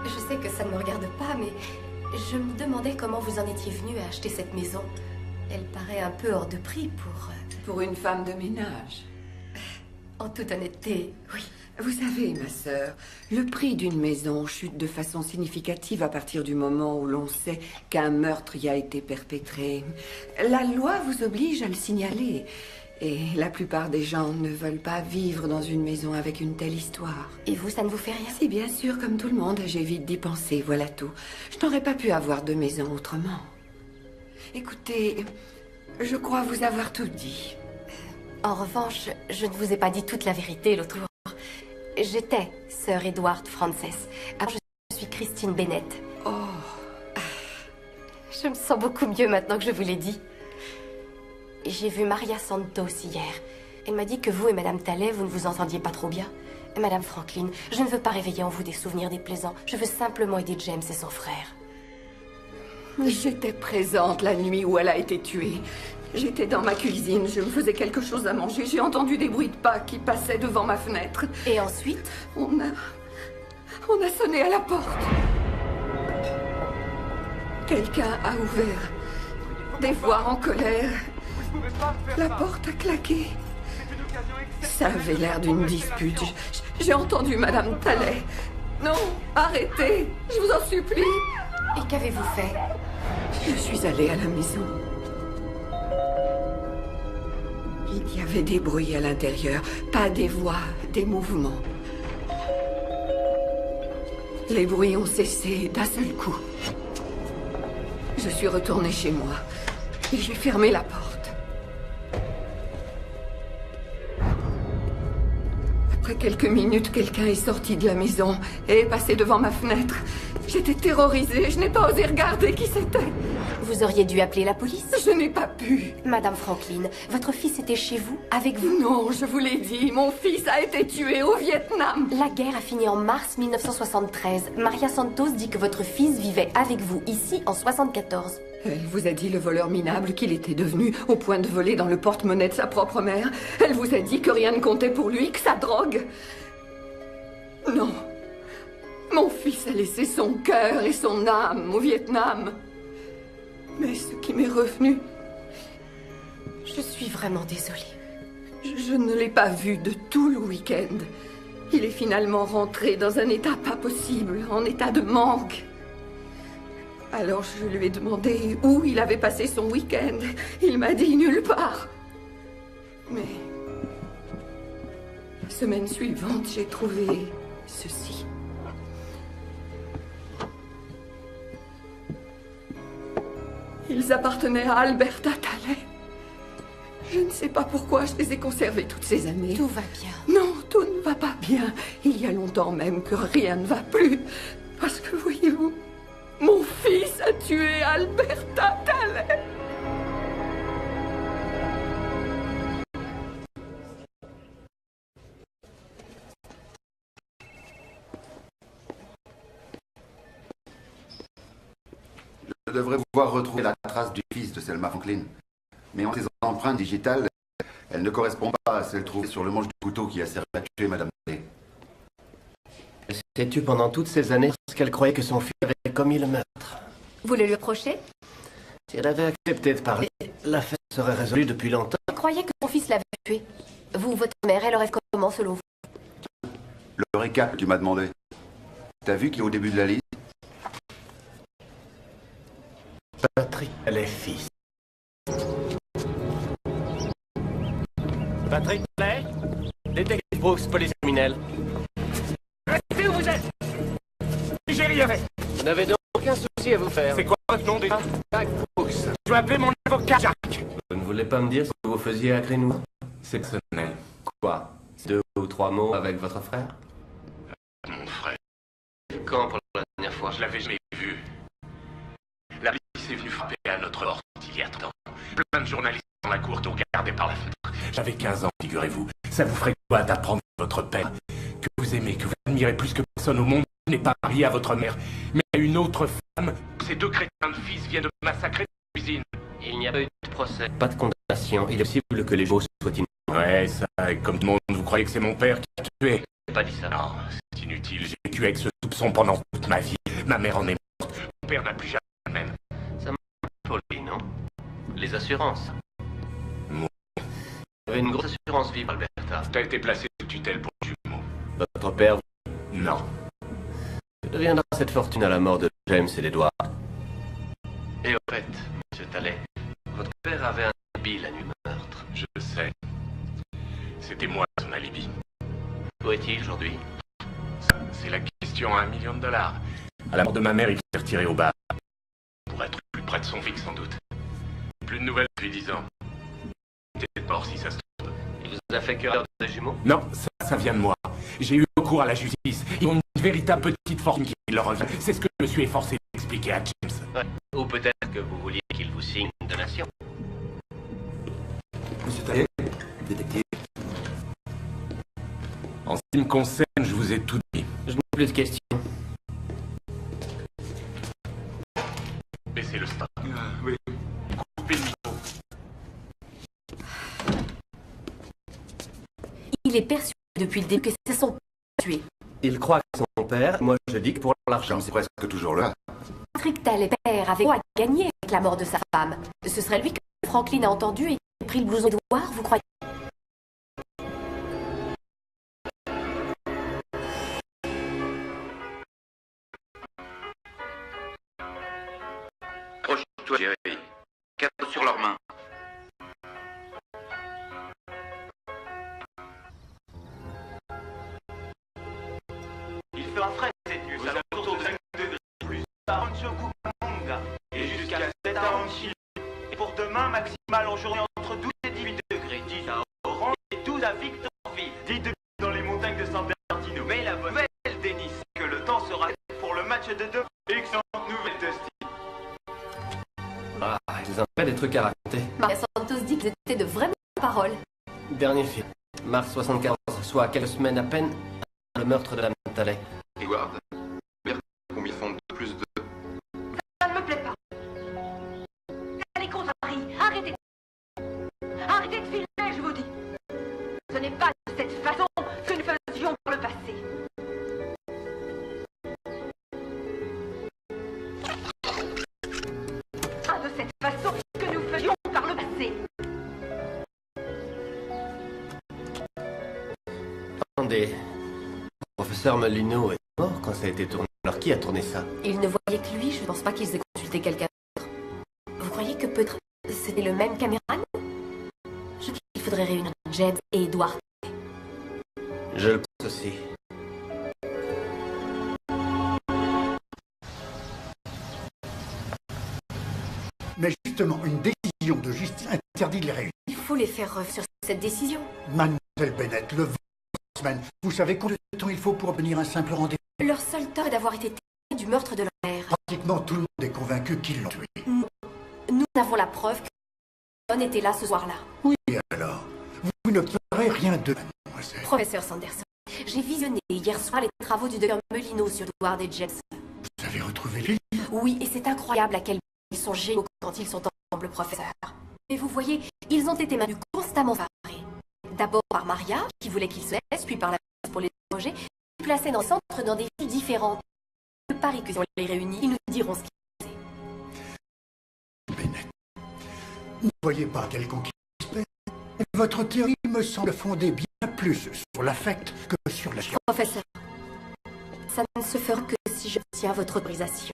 Je sais que ça ne me regarde pas, mais je me demandais comment vous en étiez venu à acheter cette maison. Elle paraît un peu hors de prix pour... Pour une femme de ménage. En toute honnêteté, oui. Vous savez, ma sœur, le prix d'une maison chute de façon significative à partir du moment où l'on sait qu'un meurtre y a été perpétré. La loi vous oblige à le signaler. Et la plupart des gens ne veulent pas vivre dans une maison avec une telle histoire. Et vous, ça ne vous fait rien? Si, bien sûr, comme tout le monde, j'évite d'y penser, voilà tout. Je n'aurais pas pu avoir de maison autrement. Écoutez, je crois vous avoir tout dit. En revanche, je ne vous ai pas dit toute la vérité l'autre jour. J'étais sœur Edward Frances. Alors je suis Christine Bennett. Oh. Je me sens beaucoup mieux maintenant que je vous l'ai dit. J'ai vu Maria Santos hier. Elle m'a dit que vous et Madame Tallet, vous ne vous entendiez pas trop bien. Madame Franklin, je ne veux pas réveiller en vous des souvenirs déplaisants. Je veux simplement aider James et son frère. J'étais présente la nuit où elle a été tuée. J'étais dans ma cuisine, je me faisais quelque chose à manger. J'ai entendu des bruits de pas qui passaient devant ma fenêtre. Et ensuite? On a sonné à la porte. Quelqu'un a ouvert. Des voix en colère. La porte a claqué. Ça avait l'air d'une dispute. J'ai entendu Madame Tallet. Non, arrêtez, je vous en supplie. Et qu'avez-vous fait? Je suis allée à la maison. Il y avait des bruits à l'intérieur, pas des voix, des mouvements. Les bruits ont cessé d'un seul coup. Je suis retournée chez moi et j'ai fermé la porte. Après quelques minutes, quelqu'un est sorti de la maison et est passé devant ma fenêtre. J'étais terrorisée, je n'ai pas osé regarder qui c'était. Vous auriez dû appeler la police. Je n'ai pas pu. Madame Franklin, votre fils était chez vous, avec vous? Non, je vous l'ai dit, mon fils a été tué au Vietnam. La guerre a fini en mars 1973. Maria Santos dit que votre fils vivait avec vous, ici, en 74. Elle vous a dit, le voleur minable, qu'il était devenu au point de voler dans le porte-monnaie de sa propre mère. Elle vous a dit que rien ne comptait pour lui, que sa drogue. Non. Mon fils a laissé son cœur et son âme au Vietnam. Mais ce qui m'est revenu... Je suis vraiment désolée. Je ne l'ai pas vu de tout le week-end. Il est finalement rentré dans un état pas possible, en état de manque. Alors je lui ai demandé où il avait passé son week-end. Il m'a dit nulle part. Mais... la semaine suivante, j'ai trouvé ceci. Ils appartenaient à Alberta Talley. Je ne sais pas pourquoi je les ai conservés toutes ces années. Tout va bien. Non, tout ne va pas bien. Il y a longtemps même que rien ne va plus. Parce que, voyez-vous, mon fils a tué Alberta Talley. Je devrais pouvoir retrouver la trace du fils de Selma Franklin. Mais en ces empreintes digitales, elle ne correspond pas à celle trouvée sur le manche du couteau qui a servi à tuer Madame Talley. Elle s'est tue pendant toutes ces années parce qu'elle croyait que son fils avait commis le meurtre. Vous le lui reprochez? Si elle avait accepté de parler, l'affaire serait résolue depuis longtemps. Vous croyez que mon fils l'avait tué? Vous, votre mère, elle aurait fait comment selon vous? Le récap que tu m'as demandé. T'as vu qui est au début de la liste? Patrick Talley, fils. Patrick Talley, détective Brooks, police criminelle. Restez où vous êtes! J'ai rien fait! Vous n'avez donc aucun souci à vous faire. C'est quoi votre nom déjà? Jack Brooks. Je vais appeler mon avocat Jack. Vous ne voulez pas me dire ce que vous faisiez à Greenwood? C'est personnel. Quoi? 2 ou 3 mots avec votre frère? Mon frère. Quand pour la dernière fois? Je l'avais jamais vu. La police est venue frapper à notre porte il y a 30 ans. Plein de journalistes dans la cour nous regardaient par la fenêtre. J'avais 15 ans, figurez-vous. Ça vous ferait quoi d'apprendre votre père, que vous aimez, que vous admirez plus que personne au monde, n'est pas marié à votre mère, mais à une autre femme? Ces deux crétins de fils viennent de massacrer la cuisine. Il n'y a pas eu de procès. Pas de condamnation. Il est possible que les mots soient inutiles. Ouais, ça, et comme tout le monde, vous croyez que c'est mon père qui a tué? J'ai pas dit ça. Non, c'est inutile. J'ai vécu avec ce soupçon pendant toute ma vie. Ma mère en est morte. Mon père n'a plus jamais le même. Ça m'a pour lui, non? Les assurances. Moi. Il y avait une grosse assurance vie, Alberta. T'as été placé sous tutelle pour jumeaux. Votre père? Non. Que deviendra cette fortune à la mort de James et d'Edward? Et au fait, monsieur Talley, votre père avait un alibi la nuit du meurtre. Je sais. C'était moi son alibi. Où est-il aujourd'hui? Ça, c'est la question à $1 million. À la mort de ma mère, il s'est retiré au bar. Pour être plus près de son fils, sans doute. Plus de nouvelles depuis 10 ans. Il était mort si ça se trouve. Il vous a fait cœur des jumeaux? Non, ça vient de moi. J'ai eu recours à la justice. Ils ont une véritable petite fortune qui leur revient. C'est ce que je me suis efforcé d'expliquer à James. Ouais. Ou peut-être que vous vouliez qu'il vous signe une donation. Monsieur Talley, détective. En ce qui me concerne, je vous ai tout dit. Je n'ai plus de questions. Baissez le stop. Oui. Coupez le micro. Il est persuadé depuis le début que c'est son père tué. Il croit que c'est son père. Moi, je dis que pour l'argent. C'est presque toujours là. Patrick Talley, père, avait quoi à gagner avec la mort de sa femme? Ce serait lui que Franklin a entendu et a pris le blouson d'Edward, vous croyez? Toi, Jerry. Cadeau sur leurs mains. Il fait un frais cette nuit, ça autour de 5 degrés plus. 40 Kumonga et jusqu'à 7 à Anchi. Et pour demain, maximal en journée entre 12 et 18 degrés. 10 à Oran et 12 à Victorville. 10 degrés dans les montagnes de San Bernardino. Mais la bonne nouvelle, Denis, c'est que le temps sera pour le match de demain. Excellente nouvelle de style. Ah, ils ont fait des trucs à raconter. Maria Santos dit qu'ils étaient de vraies paroles. Dernier film. Mars 74, soit quelques semaines à peine, le meurtre de la Talley. Edward, combien font de plus de... Ça ne me plaît pas. Elle est contre Marie. Arrêtez. Arrêtez de filmer, je vous dis. Ce n'est pas de cette façon que nous faisions par le passé. Pas de cette façon que nous faisions par le passé. Attendez. Le professeur Molino est mort quand ça a été tourné. Alors qui a tourné ça? Ils ne voyaient que lui, je ne pense pas qu'ils aient consulté quelqu'un d'autre. Vous croyez que peut-être c'était le même caméraman? Je dis qu'il faudrait réunir James et Edward. Je le pense aussi. Mais justement, une décision de justice interdit de les réunir. Il faut les faire revenir sur cette décision. Mademoiselle Bennett, le semaine, vous savez combien de temps il faut pour obtenir un simple rendez-vous? Leur seul tort est d'avoir été témoins du meurtre de leur mère. Pratiquement tout le monde est convaincu qu'ils l'ont tué. Nous avons la preuve que John était là ce soir-là. Oui, alors, vous ne ferez rien de mademoiselle. Professeur Sanderson, j'ai visionné hier soir les travaux du docteur Molino sur Edward et James. Vous avez retrouvé les livres? Oui, et c'est incroyable à quel point ils sont géniaux quand ils sont ensemble, professeur. Et vous voyez, ils ont été maintenus constamment séparés. D'abord par Maria, qui voulait qu'ils se laissent, puis par la police pour les interroger, placés dans le centre dans des villes différentes. Je parie que si on les réunit, ils nous diront ce qu'ils faisaient. Bennett, ne voyez pas quelconque espèce. Votre théorie me semble fondée bien plus sur l'affect que sur la science. Professeur, ça ne se fera que si je tiens votre autorisation.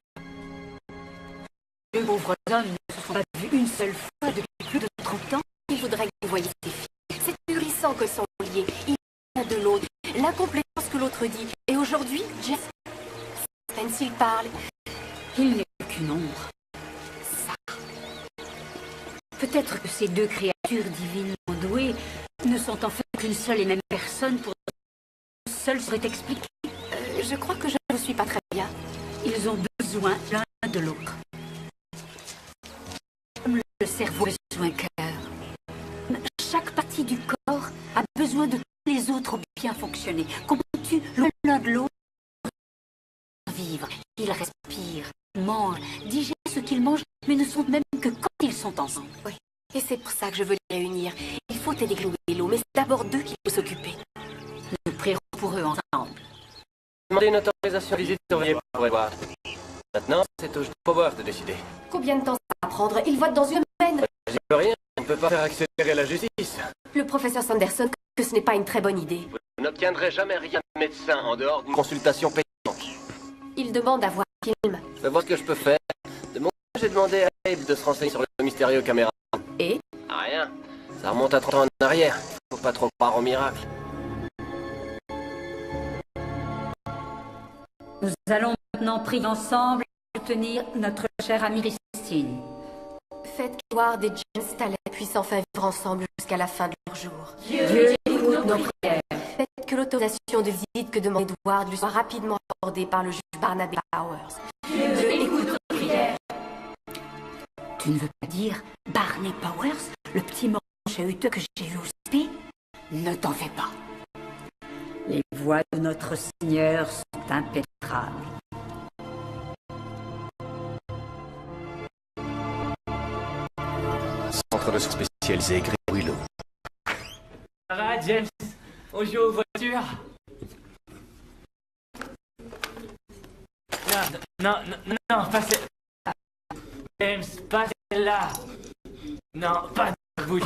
Les pauvres hommes ne se sont pas vus une seule fois depuis plus de 30 ans. Il faudrait que vous voyiez ces filles. C'est ahurissant que sont liés. Il y a de l'autre, l'incomplétence que l'autre dit. Et aujourd'hui, Jeff, même s'il parle, Il n'est qu'une ombre. ça. Peut-être que ces deux créatures divinement douées ne sont en fait qu'une seule et même personne pour seul serait expliqué. Je crois que je ne suis pas très bien. Ils ont besoin l'un de l'autre. Comme le cerveau a besoin cœur. Chaque partie du corps a besoin de tous les autres pour bien fonctionner. Comprends-tu, l'un de l'autre vivre. Ils respirent, mangent, digèrent ce qu'ils mangent, mais ne sont même que quand ils sont ensemble. Oui, et c'est pour ça que je veux les réunir. Il faut aider Greenwillow, mais c'est d'abord d'eux qu'il faut s'occuper. Nous prierons pour eux ensemble. Demandez une autorisation de visite surveillée pour Edward. Maintenant, c'est au Powers de décider. Combien de temps ça va prendre? Ils votent dans une semaine. J'y peux rien, on ne peut pas faire accélérer la justice. Le professeur Sanderson, que ce n'est pas une très bonne idée. Vous n'obtiendrez jamais rien de médecin en dehors d'une consultation payante. Il demande à voir un film. Je vais voir ce que je peux faire. De mon côté, j'ai demandé à Abe de se renseigner sur le mystérieux caméra. Et? Rien. Ça remonte à 30 ans en arrière. Faut pas trop croire au miracle. Nous allons maintenant prier ensemble et soutenir notre chère amie Christine. Faites qu'Edward et James Staley puissent enfin vivre ensemble jusqu'à la fin de leur jour. Dieu écoute nos prières. Faites que l'autorisation de visite que demande Edward lui soit rapidement accordée par le juge Barnaby Powers. Dieu écoute nos prières. Tu ne veux pas dire Barney Powers, le petit mort chahuteux que j'ai vu au spi? Ne t'en fais pas. Les voies de notre Seigneur sont impénétrables. Centre de soins spécialisé Greenwillow. Ça va, James? On joue aux voitures? Non, pas celle-là. James, pas celle-là. Non, pas de bouche.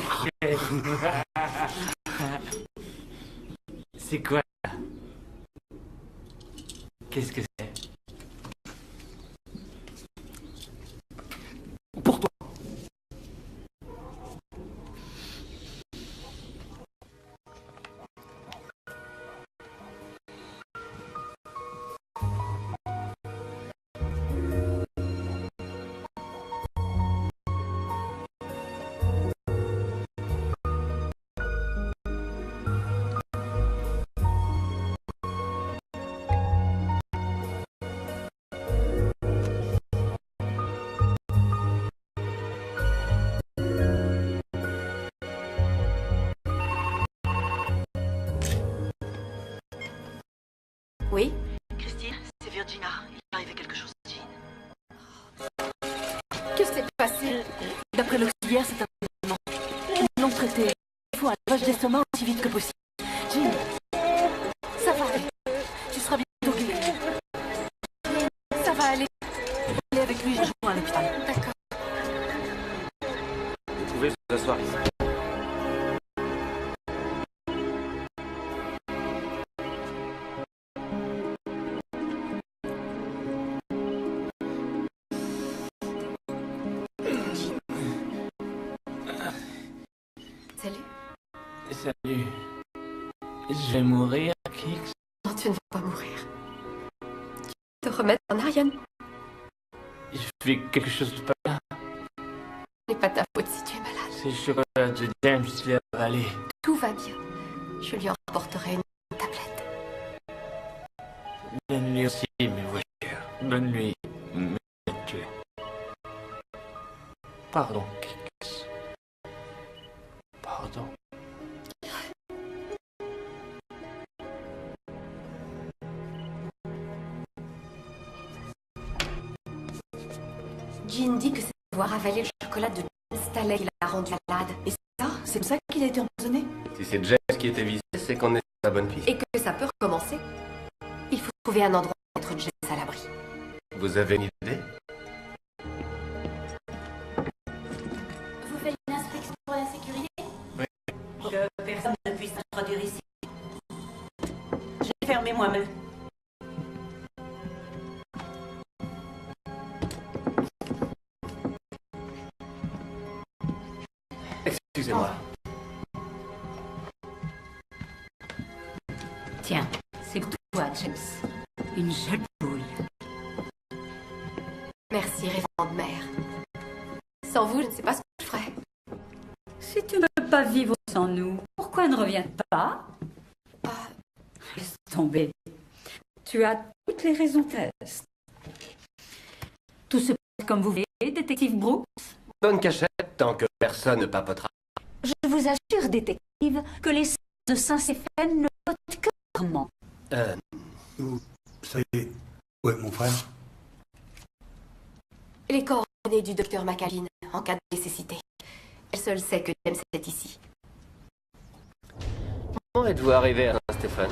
C'est quoi? Qu'est-ce que c'est? Pour Oui? Christine, c'est Virginia. Il est arrivé quelque chose à Jean. Qu'est-ce qui s'est passé? D'après l'auxiliaire, c'est un événement. Ils l'ont traité. Il faut un lavage d'estomac aussi vite que possible. Jean, ça va aller. Tu seras bientôt guérie. Ça va aller. Allez avec lui, je rejoins à l'hôpital. D'accord. Vous pouvez vous asseoir ici. Salut. Salut. Je vais mourir, Kix. Non, tu ne vas pas mourir. Tu te remettre en Ariane. Je fais quelque chose de pas bien. Ce n'est pas ta faute si tu es malade. C'est le chocolat de James qui l'a avalé. Tout va bien. Je lui en rapporterai une tablette. Donne-lui aussi mes voitures. Donne-lui mes voitures. Pardon, Kix. Pardon. Jean dit que c'est avoir avalé le chocolat de James Staley qui l'a rendu malade. Et ça, c'est comme ça qu'il a été empoisonné? Si c'est James qui était visé, c'est qu'on est sur la bonne piste. Et que ça peut recommencer. Il faut trouver un endroit pour mettre James à l'abri. Vous avez une idée? Vous faites une inspection pour la sécurité? Oui. Que personne ne puisse s'introduire ici. J'ai fermé moi-même. Excusez-moi. Tiens, c'est pour toi, James. Une jolie boule. Merci, révérende mère. Sans vous, je ne sais pas ce que je ferais. Si tu ne peux pas vivre sans nous, pourquoi ne reviens pas? Laisse tomber. Tu as toutes les raisons, Tess. Tout se passe comme vous voulez, détective Brooks. Bonne cachette tant que personne ne papotera. Je vous assure, détective, que les sœurs de Saint-Stéphane ne votent que rarement. Ça y est. Ouais, mon frère. Les coordonnées du docteur McAllen en cas de nécessité. Elle seule sait que James est ici. Comment êtes-vous arrivé à Saint-Stéphane?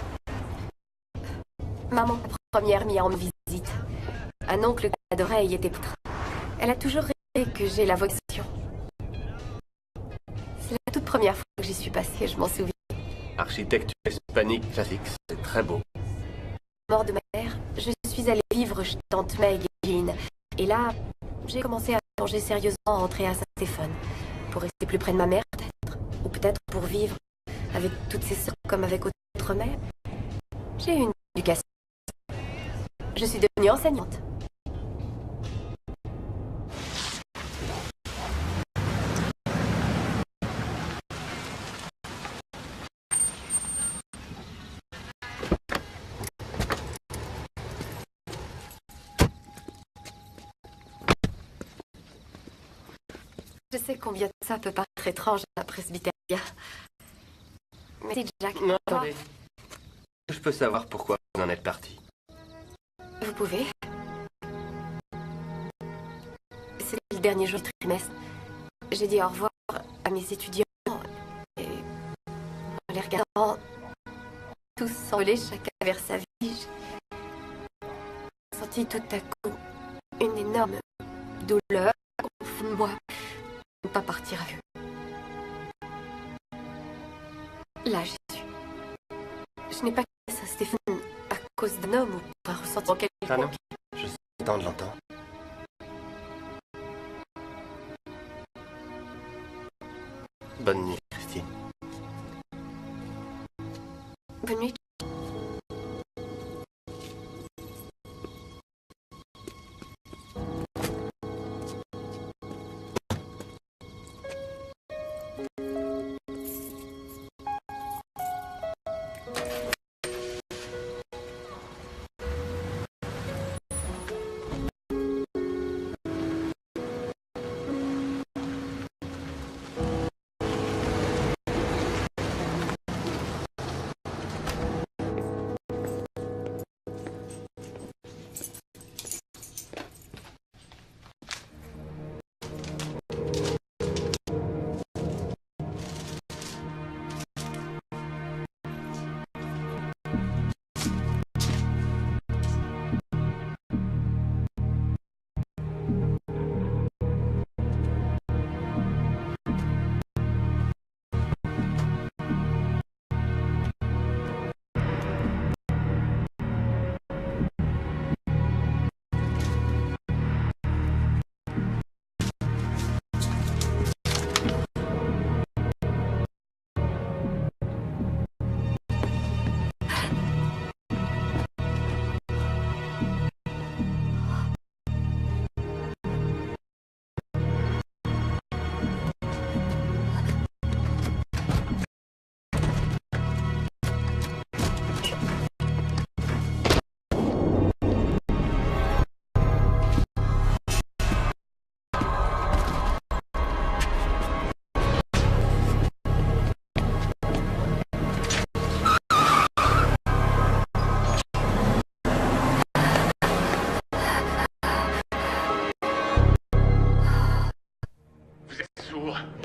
Maman, la première, m'y a rendu visite. Un oncle qui adorait y était peintre. Elle a toujours rêvé que j'ai la vocation. C'est la toute première fois que j'y suis passée, je m'en souviens. Architecture hispanique classique, c'est très beau. Mort de ma mère, je suis allée vivre chez tante Meg et Jean. Et là, j'ai commencé à songer sérieusement à entrer à Saint-Stéphane. Pour rester plus près de ma mère, peut-être. Ou peut-être pour vivre avec toutes ses sœurs comme avec d'autres mères. J'ai eu une éducation. Je suis devenue enseignante. Je sais combien ça peut paraître étrange à un presbytéria. Mais c'est Jack. Non, attendez. Je peux savoir pourquoi vous en êtes parti. Vous pouvez. C'est le dernier jour du trimestre. J'ai dit au revoir à mes étudiants et en les regardant tous s'envoler chacun vers sa vie, j'ai senti tout à coup une énorme douleur au fond de moi de ne pas partir à eux. Là, j'y suis. Je n'ai pas quitté Saint-Stéphane à cause d'un homme ou pour un ressentiment quelconque. Ah non, je suis content de l'entendre. Bonne nuit, Christine. Bonne nuit.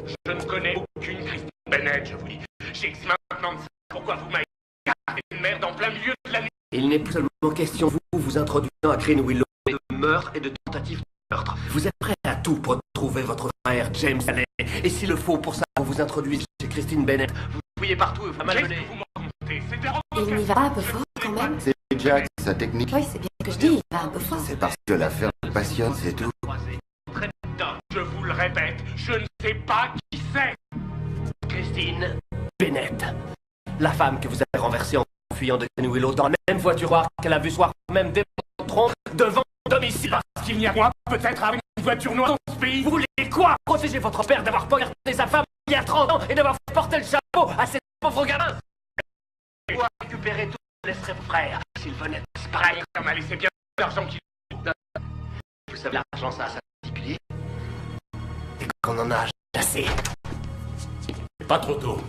Je ne connais aucune Christine Bennett, je vous dis. J'ai que maintenant de ça. Pourquoi vous m'avez gardé une merde en plein milieu de la nuit? Il n'est plus seulement question de vous introduisant à Green Willow de meurtre et de tentative de meurtre. Vous êtes prêt à tout pour trouver votre frère James Alley. Et s'il le faut, pour ça, on vous introduise chez Christine Bennett. Vous fouillez partout et vous malmenez. Il n'y va pas un peu fort quand même? C'est Jack, sa technique. Oui, c'est bien ce que je dis, il va un peu fort. C'est parce que l'affaire le passionne, c'est tout. Je vous le répète, je ne sais pas qui c'est. Christine Bennett. La femme que vous avez renversée en fuyant de Green Willow dans la même voiture qu'elle a vue soir même des troncs devant son domicile. Parce qu'il n'y a moi, peut-être avec une voiture noire dans ce pays. Vous voulez quoi? Protéger votre père d'avoir poignardé sa femme il y a 30 ans et d'avoir fait porter le chapeau à ces pauvres gamins. Ou à récupérer tout, laisserait vos frères s'il venait de disparaître. Ça m'a laissé bien l'argent qu'il... Vous savez, l'argent, ça a sa particulier. Et qu'on en a assez. Pas trop tôt.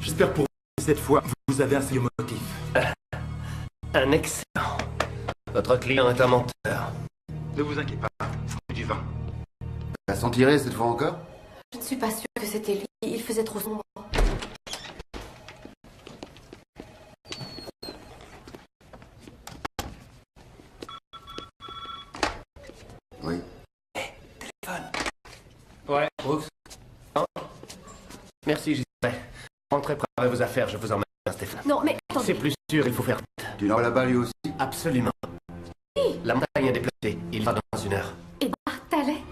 J'espère pour vous, cette fois, vous avez un sérieux motif. Un excellent. Votre client est un menteur. Ne vous inquiétez pas, c'est du vin. Ça sentirait cette fois encore? Je ne suis pas sûre que c'était lui. Il faisait trop sombre. Oui. Téléphone. Ouais, Brooks. Non. Merci, j'y serai. Rentrez, préparez vos affaires, je vous emmène, Stéphane. Non, mais attendez. C'est plus sûr, il faut faire vite. Tu l'envoies là-bas lui aussi? Absolument. Oui. La montagne est déplacée. Il va dans 1 heure. Et Bartalet?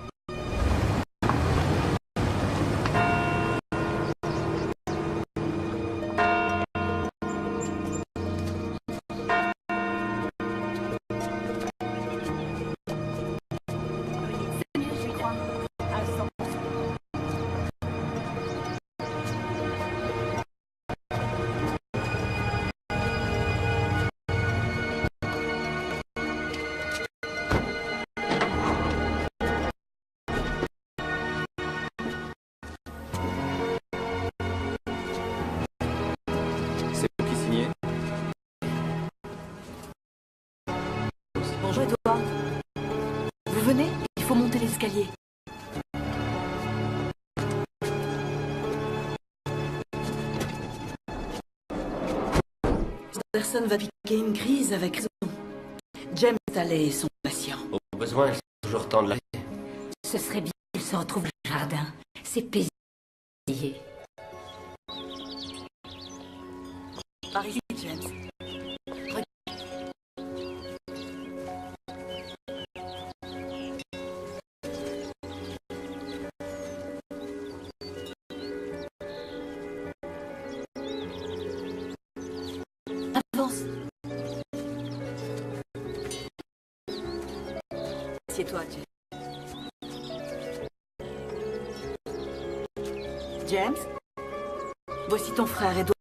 Bonjour Edouard. Vous venez? Il faut monter l'escalier. Personne va piquer une crise avec raison. James Alley est son patient. Au besoin, il sera toujours temps de la... Ce serait bien qu'il se retrouve dans le jardin. C'est paisible. Par ici, James. Avance. Assieds-toi, James. James? Voici ton frère Edouard.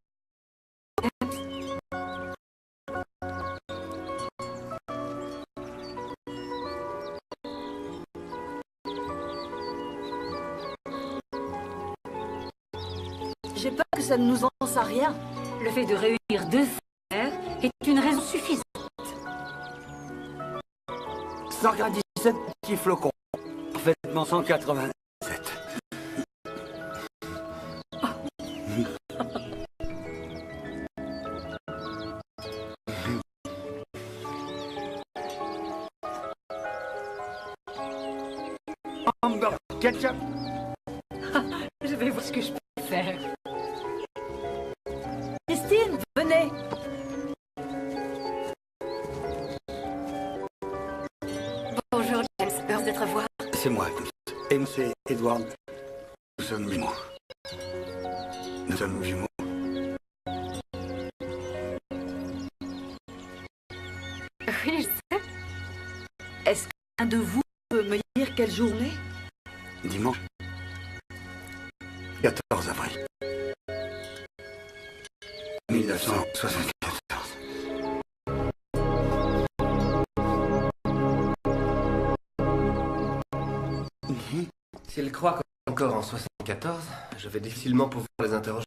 J'ai peur que ça ne nous lance à rien. Le fait de réunir 2 frères est une raison suffisante. 197 petits flocons. Parfaitement 187. Hamburger ketchup. Je vais voir ce que je peux faire. Christine, venez. Bonjour, James. Heureuse de te revoir. C'est moi, et c'est Edward. Nous sommes jumeaux. Nous sommes jumeaux. Oui, je sais. Est-ce qu'un de vous peut me dire quelle journée? Dimanche 14 avril 1974. S'ils croient qu'encore en 74, je vais difficilement pouvoir les interroger.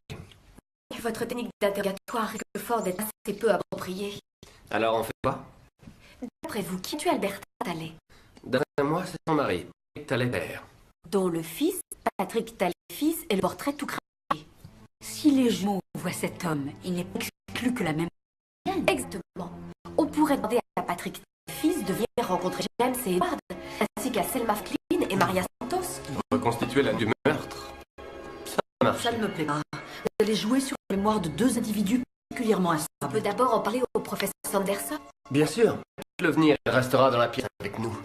Votre technique d'interrogatoire risque fort d'être assez peu appropriée. Alors on fait quoi? D'après vous, qui tue Alberta Alley? D'après moi, c'est son mari, Patrick Alley père. Dont le fils, Patrick Alley, et le portrait tout craqué. Si les jumeaux voient cet homme, il n'est pas exclu que la même... Exactement. On pourrait demander à Patrick, fils, de venir rencontrer James et Edward, ainsi qu'à Selma Flynn et Maria Santos. Reconstituer la du meurtre. Ça marche. Ça ne me plaît pas. Vous allez jouer sur la mémoire de deux individus particulièrement instables. On peut d'abord en parler au professeur Sanderson. Bien sûr. Le venir restera dans la pièce avec nous.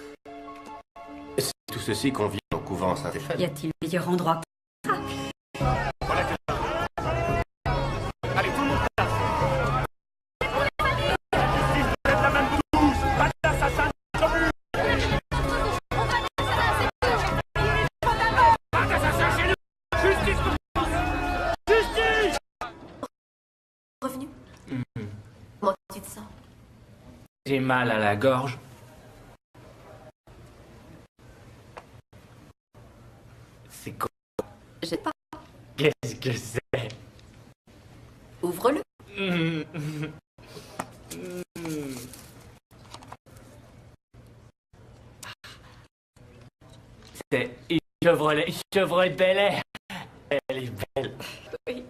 C'est tout ceci qu'on vit au couvent Saint-Éphène. Y a-t-il meilleur endroit pour... Allez, tout le monde place. Vous êtes la même tous. Pas d'assassin de pas d'assassin chez nous. Justice pour tous. Justice. Revenu. Comment tu te sens? J'ai mal à la gorge. C'est quoi? Je sais pas. Qu'est-ce que c'est? Ouvre-le. C'est une Chevrolet Bel Air. Elle est belle. Oui.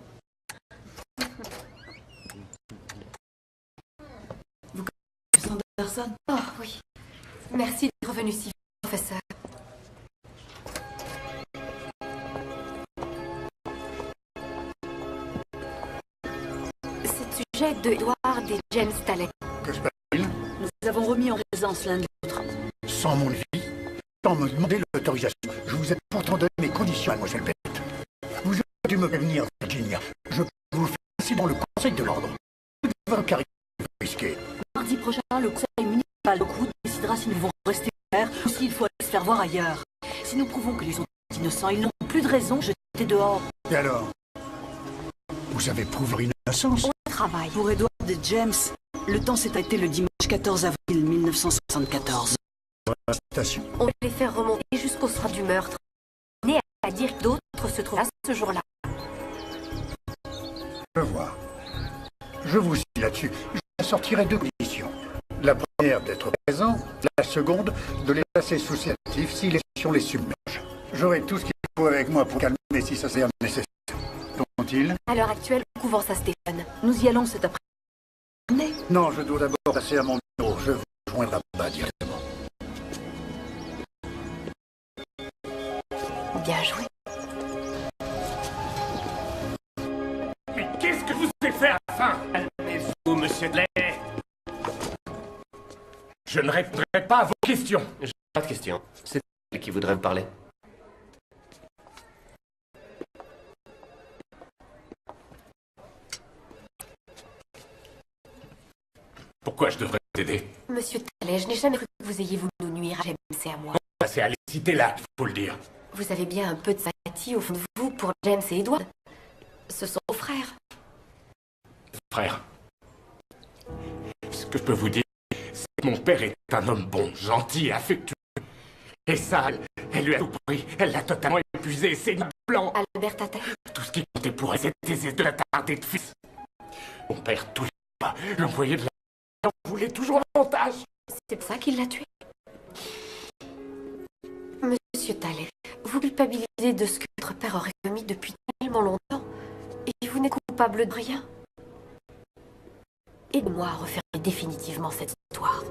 Vous connaissez Sanderson? Oh oui. Merci d'être revenu si vite, professeur. C'est le sujet de Edward et James Staley. Que se passe-t-il? Nous avons remis en présence l'un de l'autre. Sans mon avis, sans me demander l'autorisation. Je vous ai pourtant donné mes conditions, mademoiselle Bennett. Vous auriez dû me prévenir, Virginia. Je peux vous faire passer dans le Conseil de l'Ordre. Votre carrière est risquée. Mardi prochain, le Conseil municipal de Crowd décidera si nous devons rester faire ou s'il faut aller se faire voir ailleurs. Si nous prouvons que les autres sont innocents, ils n'ont plus de raison de jeter dehors. Et alors? Vous avez prouvé leur innocence? On travaille. Pour Edward et James, le temps s'est arrêté le dimanche 14 avril 1974. On va les faire remonter jusqu'au soir du meurtre. Né à dire que d'autres se trouvent là ce jour-là. Je vois. Je vous suis là-dessus. Je sortirai deux conditions. La première, d'être présent. La seconde, de les placer sous sédatif si l'émotion les submerge. J'aurai tout ce qu'il faut avec moi pour calmer si ça s'est nécessaire. Qu'ont-ils? À l'heure actuelle, au couvent Saint-Stéphane. Nous y allons cet après-midi. Non, je dois d'abord passer à mon bureau. Je vous rejoindrai là-bas directement. Bien joué. Mais qu'est-ce que vous avez fait à la fin? Calmez-vous, monsieur Dley. Je ne répondrai pas à vos questions. J'ai pas de questions. C'est elle qui voudrait me parler. Pourquoi je devrais t'aider? Monsieur Talley, je n'ai jamais cru que vous ayez voulu nous nuire à James et à moi. C'est à citer là, il faut le dire. Vous avez bien un peu de sympathie au fond de vous pour James et Edward. Ce sont vos frères. Frère, ce que je peux vous dire, c'est que mon père est un homme bon, gentil et affectueux. Et ça, elle lui a tout pris. Elle l'a totalement épuisé. C'est une blanc. Albert Tata. Tout ce qui comptait pour elle, c'était ses deux attardés de fils. Mon père, tous les pas, l'envoyait de la... On voulait toujours l'avantage. C'est pour ça qu'il l'a tué. Monsieur Talley, vous culpabilisez de ce que votre père aurait commis depuis tellement longtemps, et vous n'êtes coupable de rien. Aidez-moi à refermer définitivement cette histoire.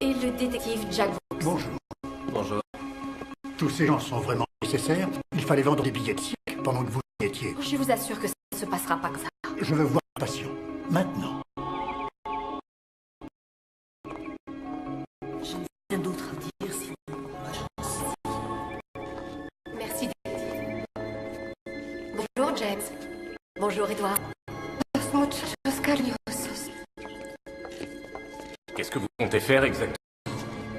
Et le détective Jack Brooks. Bonjour. Bonjour. Tous ces gens sont vraiment nécessaires. Il fallait vendre des billets de cirque pendant que vous y étiez. Je vous assure que ça ne se passera pas comme ça. Je veux voir le patient. Maintenant. Je n'ai rien d'autre à dire sinon. Merci d'être dit. Bonjour, James. Bonjour, Edward. Qu'est-ce que vous comptez faire exactement?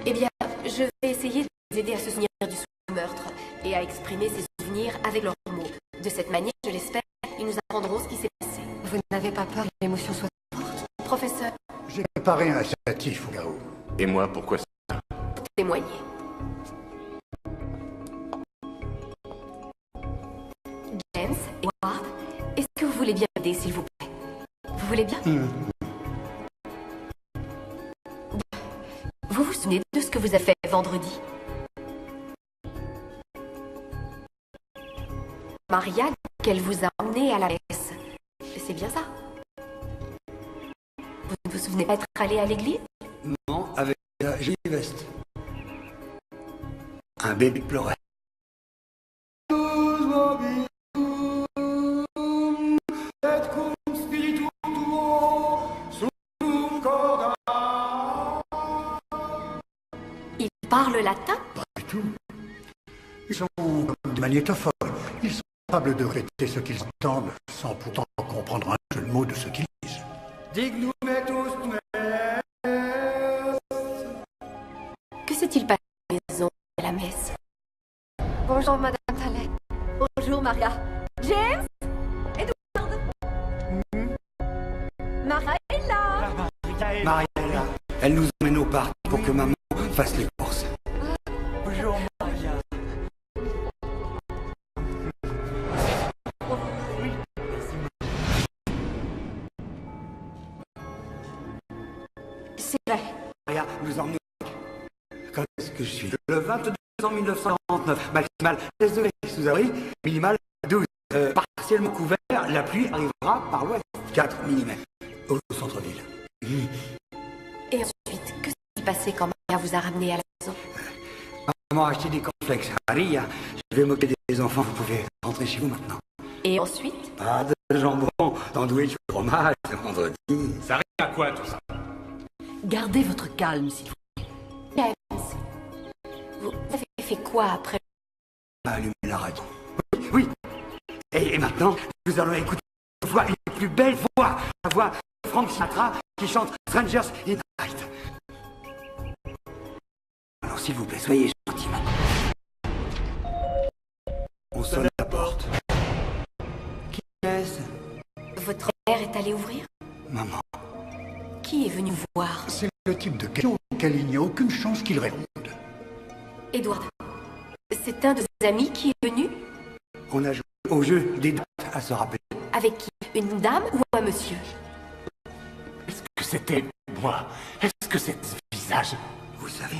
Eh bien, je vais essayer de les aider à se souvenir du meurtre et à exprimer ses souvenirs avec leurs mots. De cette manière, je l'espère, ils nous apprendront ce qui s'est passé. Vous n'avez pas peur que l'émotion soit forte, professeur? J'ai préparé un sédatif au cas où. Et moi, pourquoi ça? Pour témoigner. James, Edward, est-ce que vous voulez bien m'aider, s'il vous plaît? Vous voulez bien? Vous vous souvenez de ce que vous avez fait vendredi? Maria, qu'elle vous a emmené à la messe. C'est bien ça? Vous ne vous souvenez pas être allé à l'église? Non, avec la jolie veste. Un bébé pleurait. Ils parlent latin? Pas du tout. Ils sont comme des magnétophones. Ils sont capables de répéter ce qu'ils entendent sans pourtant comprendre un seul mot de ce qu'ils disent. Que s'est-il passé à la maison, à la messe? Bonjour, Madame Talley. Bonjour, Maria. James? Edward? Maria est là. Maria est là. Elle nous emmène au parc pour que maman fasse les courses. Bonjour, Maria. C'est vrai. Maria nous emmène au parc. Quand est-ce que je suis? Le 22 décembre 1949. Maximal 16 degrés sous abri, minimal 12. Partiellement couvert, la pluie arrivera par l'ouest. 4 mm au centre-ville. Et ensuite, que s'est-il passé quand Maria vous a ramené à la maison? Maman a acheté des cornflakes. Maria, je vais m'occuper des enfants, vous pouvez rentrer chez vous maintenant. Et ensuite? Pas de jambon, d'andouille de fromage, vendredi. Ça arrive à quoi tout ça? Gardez votre calme, s'il vous plaît. James, vous avez fait quoi après? Allumer la radio. Oui, oui. Et maintenant, nous allons écouter une voix, une plus belle voix. La voix de Frank Sinatra qui chante Strangers in the Night. Alors s'il vous plaît, soyez gentils maintenant. On sonne à la porte. Qui est-ce? Votre mère est allée ouvrir? Maman. Qui est venu vous voir? C'est le type de question auquel il n'y a aucune chance qu'il réponde. Edward, c'est un de ses amis qui est venu? On a joué au jeu des dates à se rappeler. Avec qui? Une dame ou un monsieur? Est-ce que c'était moi? Est-ce que c'est ce visage? Vous savez,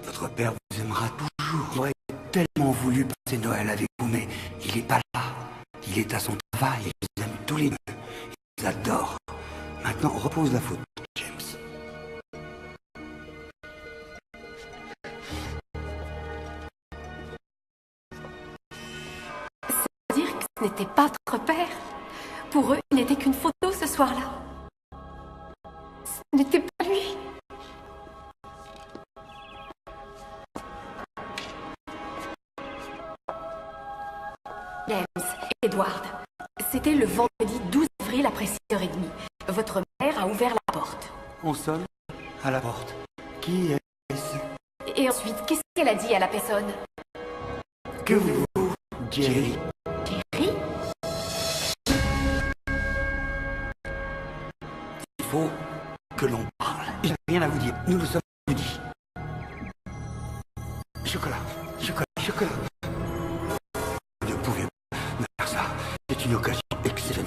votre père vous aimera toujours. Il aurait tellement voulu passer Noël avec vous, mais il n'est pas là. Il est à son travail, il les aime tous les deux. Il les adore. Maintenant, repose la photo, James. C'est-à-dire que ce n'était pas votre père? Pour eux, il n'était qu'une photo ce soir-là. Ce n'était pas lui. James, Edward, c'était le vendredi 12 avril après 6h30. Votre mère a ouvert la porte. On sonne à la porte. Qui est-ce? Et ensuite, qu'est-ce qu'elle a dit à la personne? Que voulez-vous, Jerry? Jerry? Il faut que l'on parle. Il n'y a rien à vous dire. Nous sommes jeudi. Chocolat, chocolat, chocolat. Vous ne pouvez pas me faire ça. C'est une occasion exceptionnelle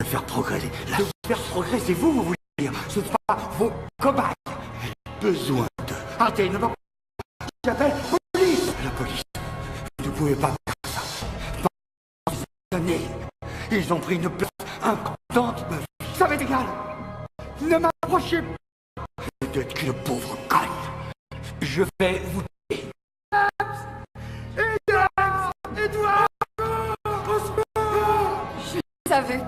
de faire progresser. De faire progresser, vous voulez dire. Ce ne sont pas vos cobayes. Besoin de... Arrêtez, ne pas... J'appelle police. La police. Vous ne pouvez pas faire ça. Pendant des années, ils ont pris une place importante. Ça m'est égal. Ne m'approchez pas. Vous n'êtes qu'une pauvre conne. Je vais vous tuer. Et savez.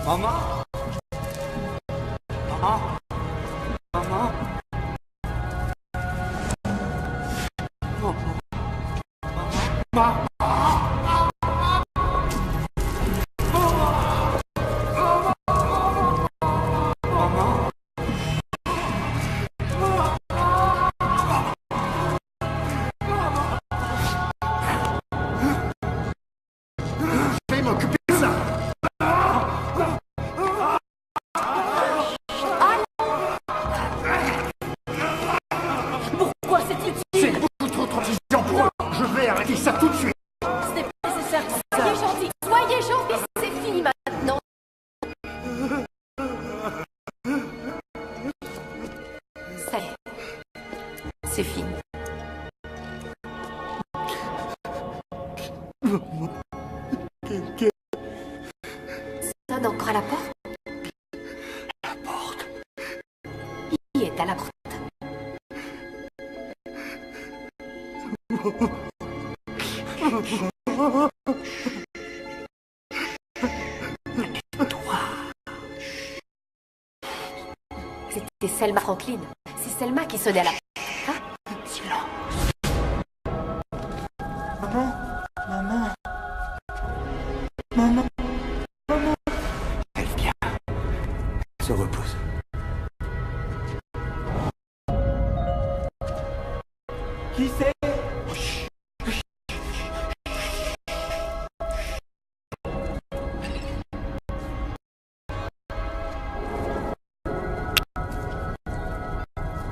Maman? Maman? Maman? Maman? Je vais m'occuper de ça. Pourquoi c'est utile? C'est beaucoup trop transigeant pour eux. Je vais arrêter ça tout de suite. Ce n'est pas nécessaire. Soyez gentil, soyez gentil, c'est fini maintenant. Ça y est, c'est fini. Sonne encore à la porte? La porte. Qui est à la porte? C'était Selma Franklin. C'est Selma qui sonnait à la porte. Hein? Silence. Maman? Maman? Maman? Maman? Elle vient. Elle se repose. Qui c'est?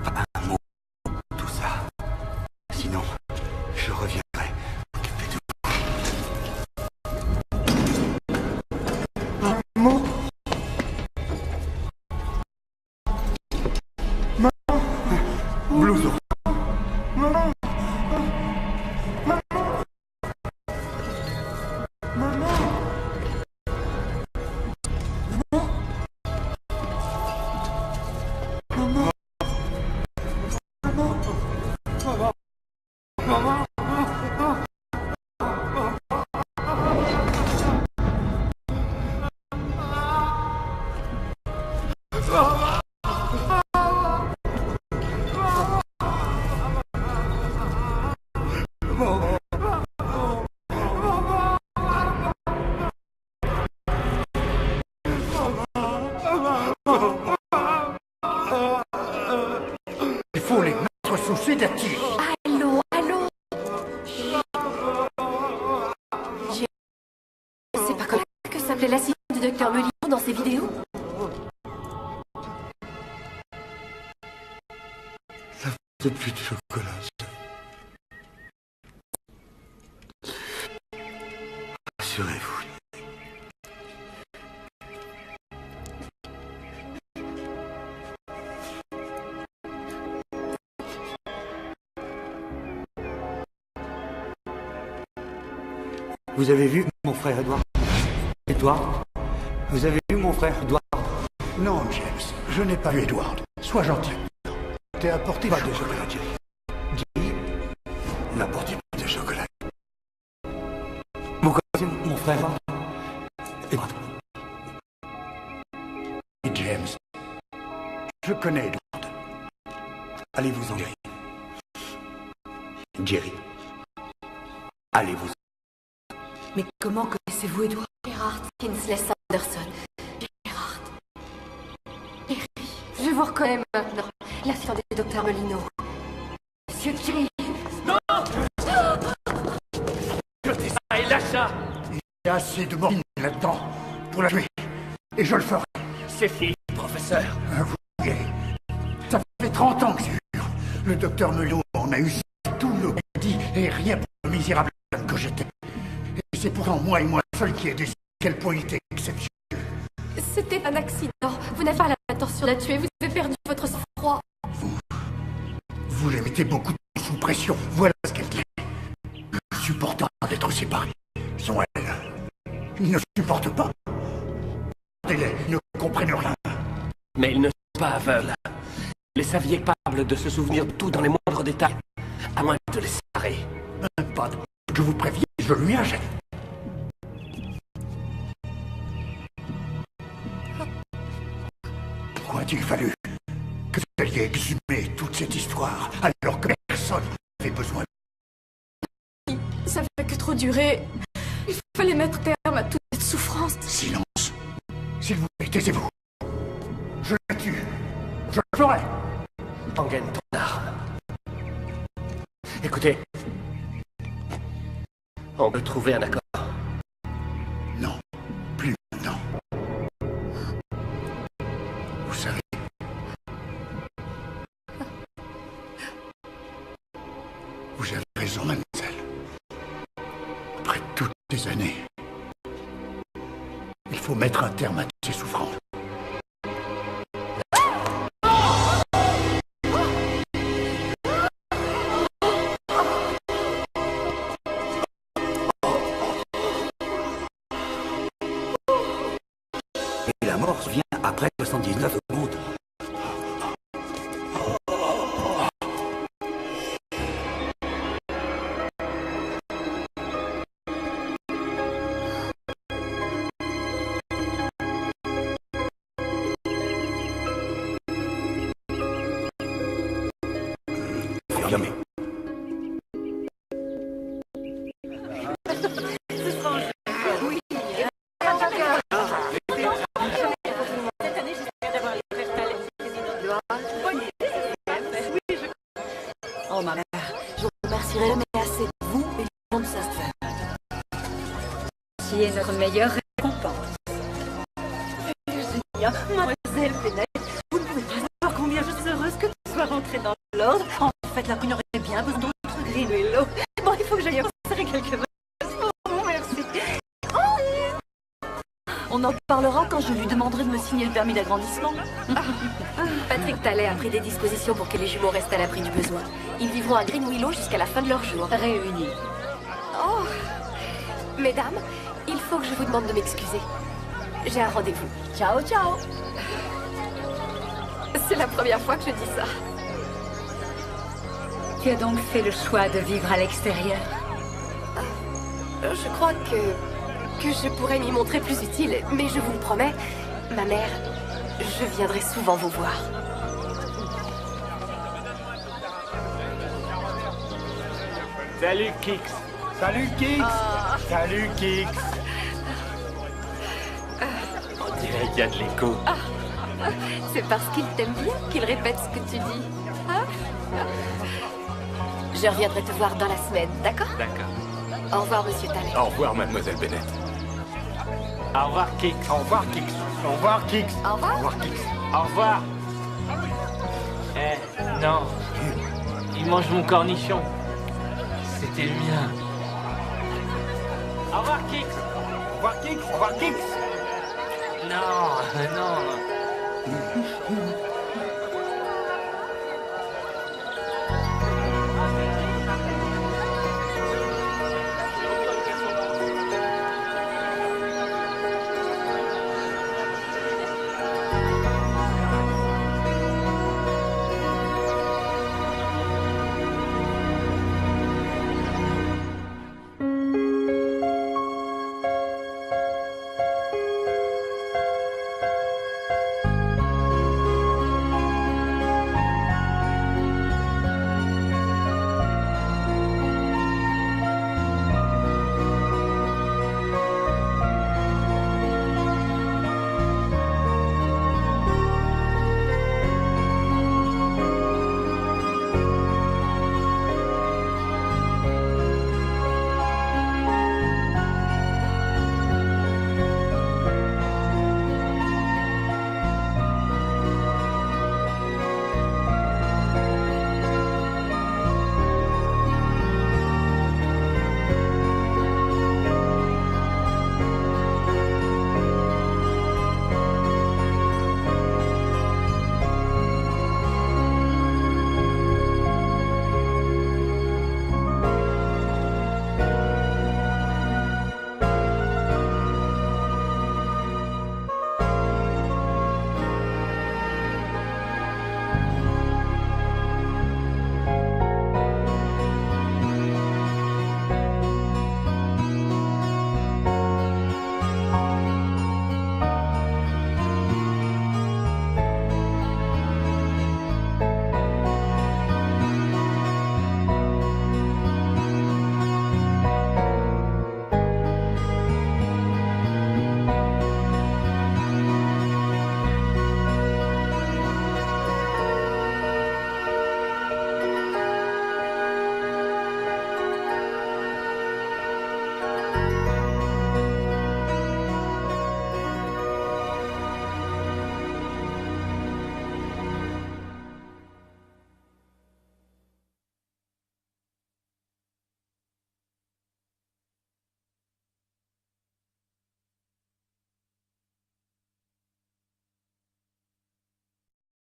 Pas un mot, tout ça. Sinon, je reviendrai m'occuper de vous. Un mot? Maman? Blouson. Maman? Il faut les mettre sous sédatif. Allô, allô. C'est pas comme ça que s'appelait l'assistant du docteur Melino dans ses vidéos? C'est plus de chocolat. Rassurez-vous. Vous avez vu mon frère Edward? Edward? Vous avez vu mon frère Edward? Non, James, je n'ai pas vu Edward. Sois gentil. T'es apporté Pas de chocolat, Jerry. Jerry n'apportez pas de chocolat. Vous connaissez mon frère Edward? Et James, je connais Edward. Allez-vous-en, Jerry. Jerry. Allez-vous. Mais comment connaissez-vous Edward? Gerard Kinsley Sanderson. Gerard. Jerry. Je vous reconnais maintenant. L'assistant du docteur Melino. Monsieur Jerry. Non! Jetez ça et lâcha! Il y a assez de morphine là-dedans pour la tuer. Et je le ferai. C'est fini, professeur. Vous voyez, ça fait 30 ans que c'est dur. Le docteur Melino en a eu tout le dit et rien pour le misérable homme que j'étais. Et c'est pourtant moi et moi seul qui ai décidé à quel point il était exceptionnel. C'était un accident. Vous n'avez pas l'intention de la tuer. Vous avez perdu votre sang-froid. Vous les mettez beaucoup sous pression. Voilà ce qu'elle dit. Je supporte d'être séparés. Ils sont Ils ne supportent pas. Regardez-les, ils ne comprennent rien. Mais ils ne sont pas aveugles. Les saviez capables de se souvenir de tout dans les moindres détails, à moins de les séparer. Même pas de... Je vous préviens, je lui achète. Pourquoi a-t-il fallu que vous alliez exhumer toute cette histoire alors que personne n'avait besoin de... Ça fait que trop durer. Il fallait mettre terme à toute cette souffrance. Silence. S'il vous plaît, taisez-vous. Je la tue. Je le ferai. Engaine ton arme. Écoutez. On peut trouver un accord. Non, plus maintenant. Vous savez... Vous avez raison, mademoiselle. Après toutes ces années, il faut mettre un terme à toutes ces souffrances. Et la mort vient après 79 secondes. Jamais. Oh, ma mère, je vous remercierai jamais assez de vous et du monde ça se fait. Qui est notre meilleure récompense. Mademoiselle Bennett, vous ne pouvez pas savoir combien je suis heureuse que tu sois rentrée dans l'ordre. En fait, la Queen aurait bien besoin d'autres Green Willow. Bon, il faut que j'aille resserrer quelques Oh, merci. On en parlera quand je lui demanderai de me signer le permis d'agrandissement. Patrick Tallet a pris des dispositions pour que les jumeaux restent à l'abri du besoin. Ils vivront à Green Willow jusqu'à la fin de leur jour. Réunis. Oh, mesdames, il faut que je vous demande de m'excuser. J'ai un rendez-vous. Ciao, ciao. C'est la première fois que je dis ça. Tu as donc fait le choix de vivre à l'extérieur? Je crois que je pourrais m'y montrer plus utile, mais je vous le promets, ma mère, je viendrai souvent vous voir. Salut, Kix. Salut, Kix. Salut, Kix. On dirait qu'il y a de l'écho. C'est parce qu'il t'aime bien qu'il répète ce que tu dis. Je reviendrai te voir dans la semaine, d'accord? D'accord. Au revoir, monsieur Tallet. Au revoir, mademoiselle Bennett. Au revoir, Kix. Au revoir, Kix. Au revoir, Kix. Au revoir. Au revoir, Kix. Au revoir. Eh, non. Il mange mon cornichon. C'était le mien. Au revoir, Kix. Au revoir, Kix. Au revoir, Kix. Non, non.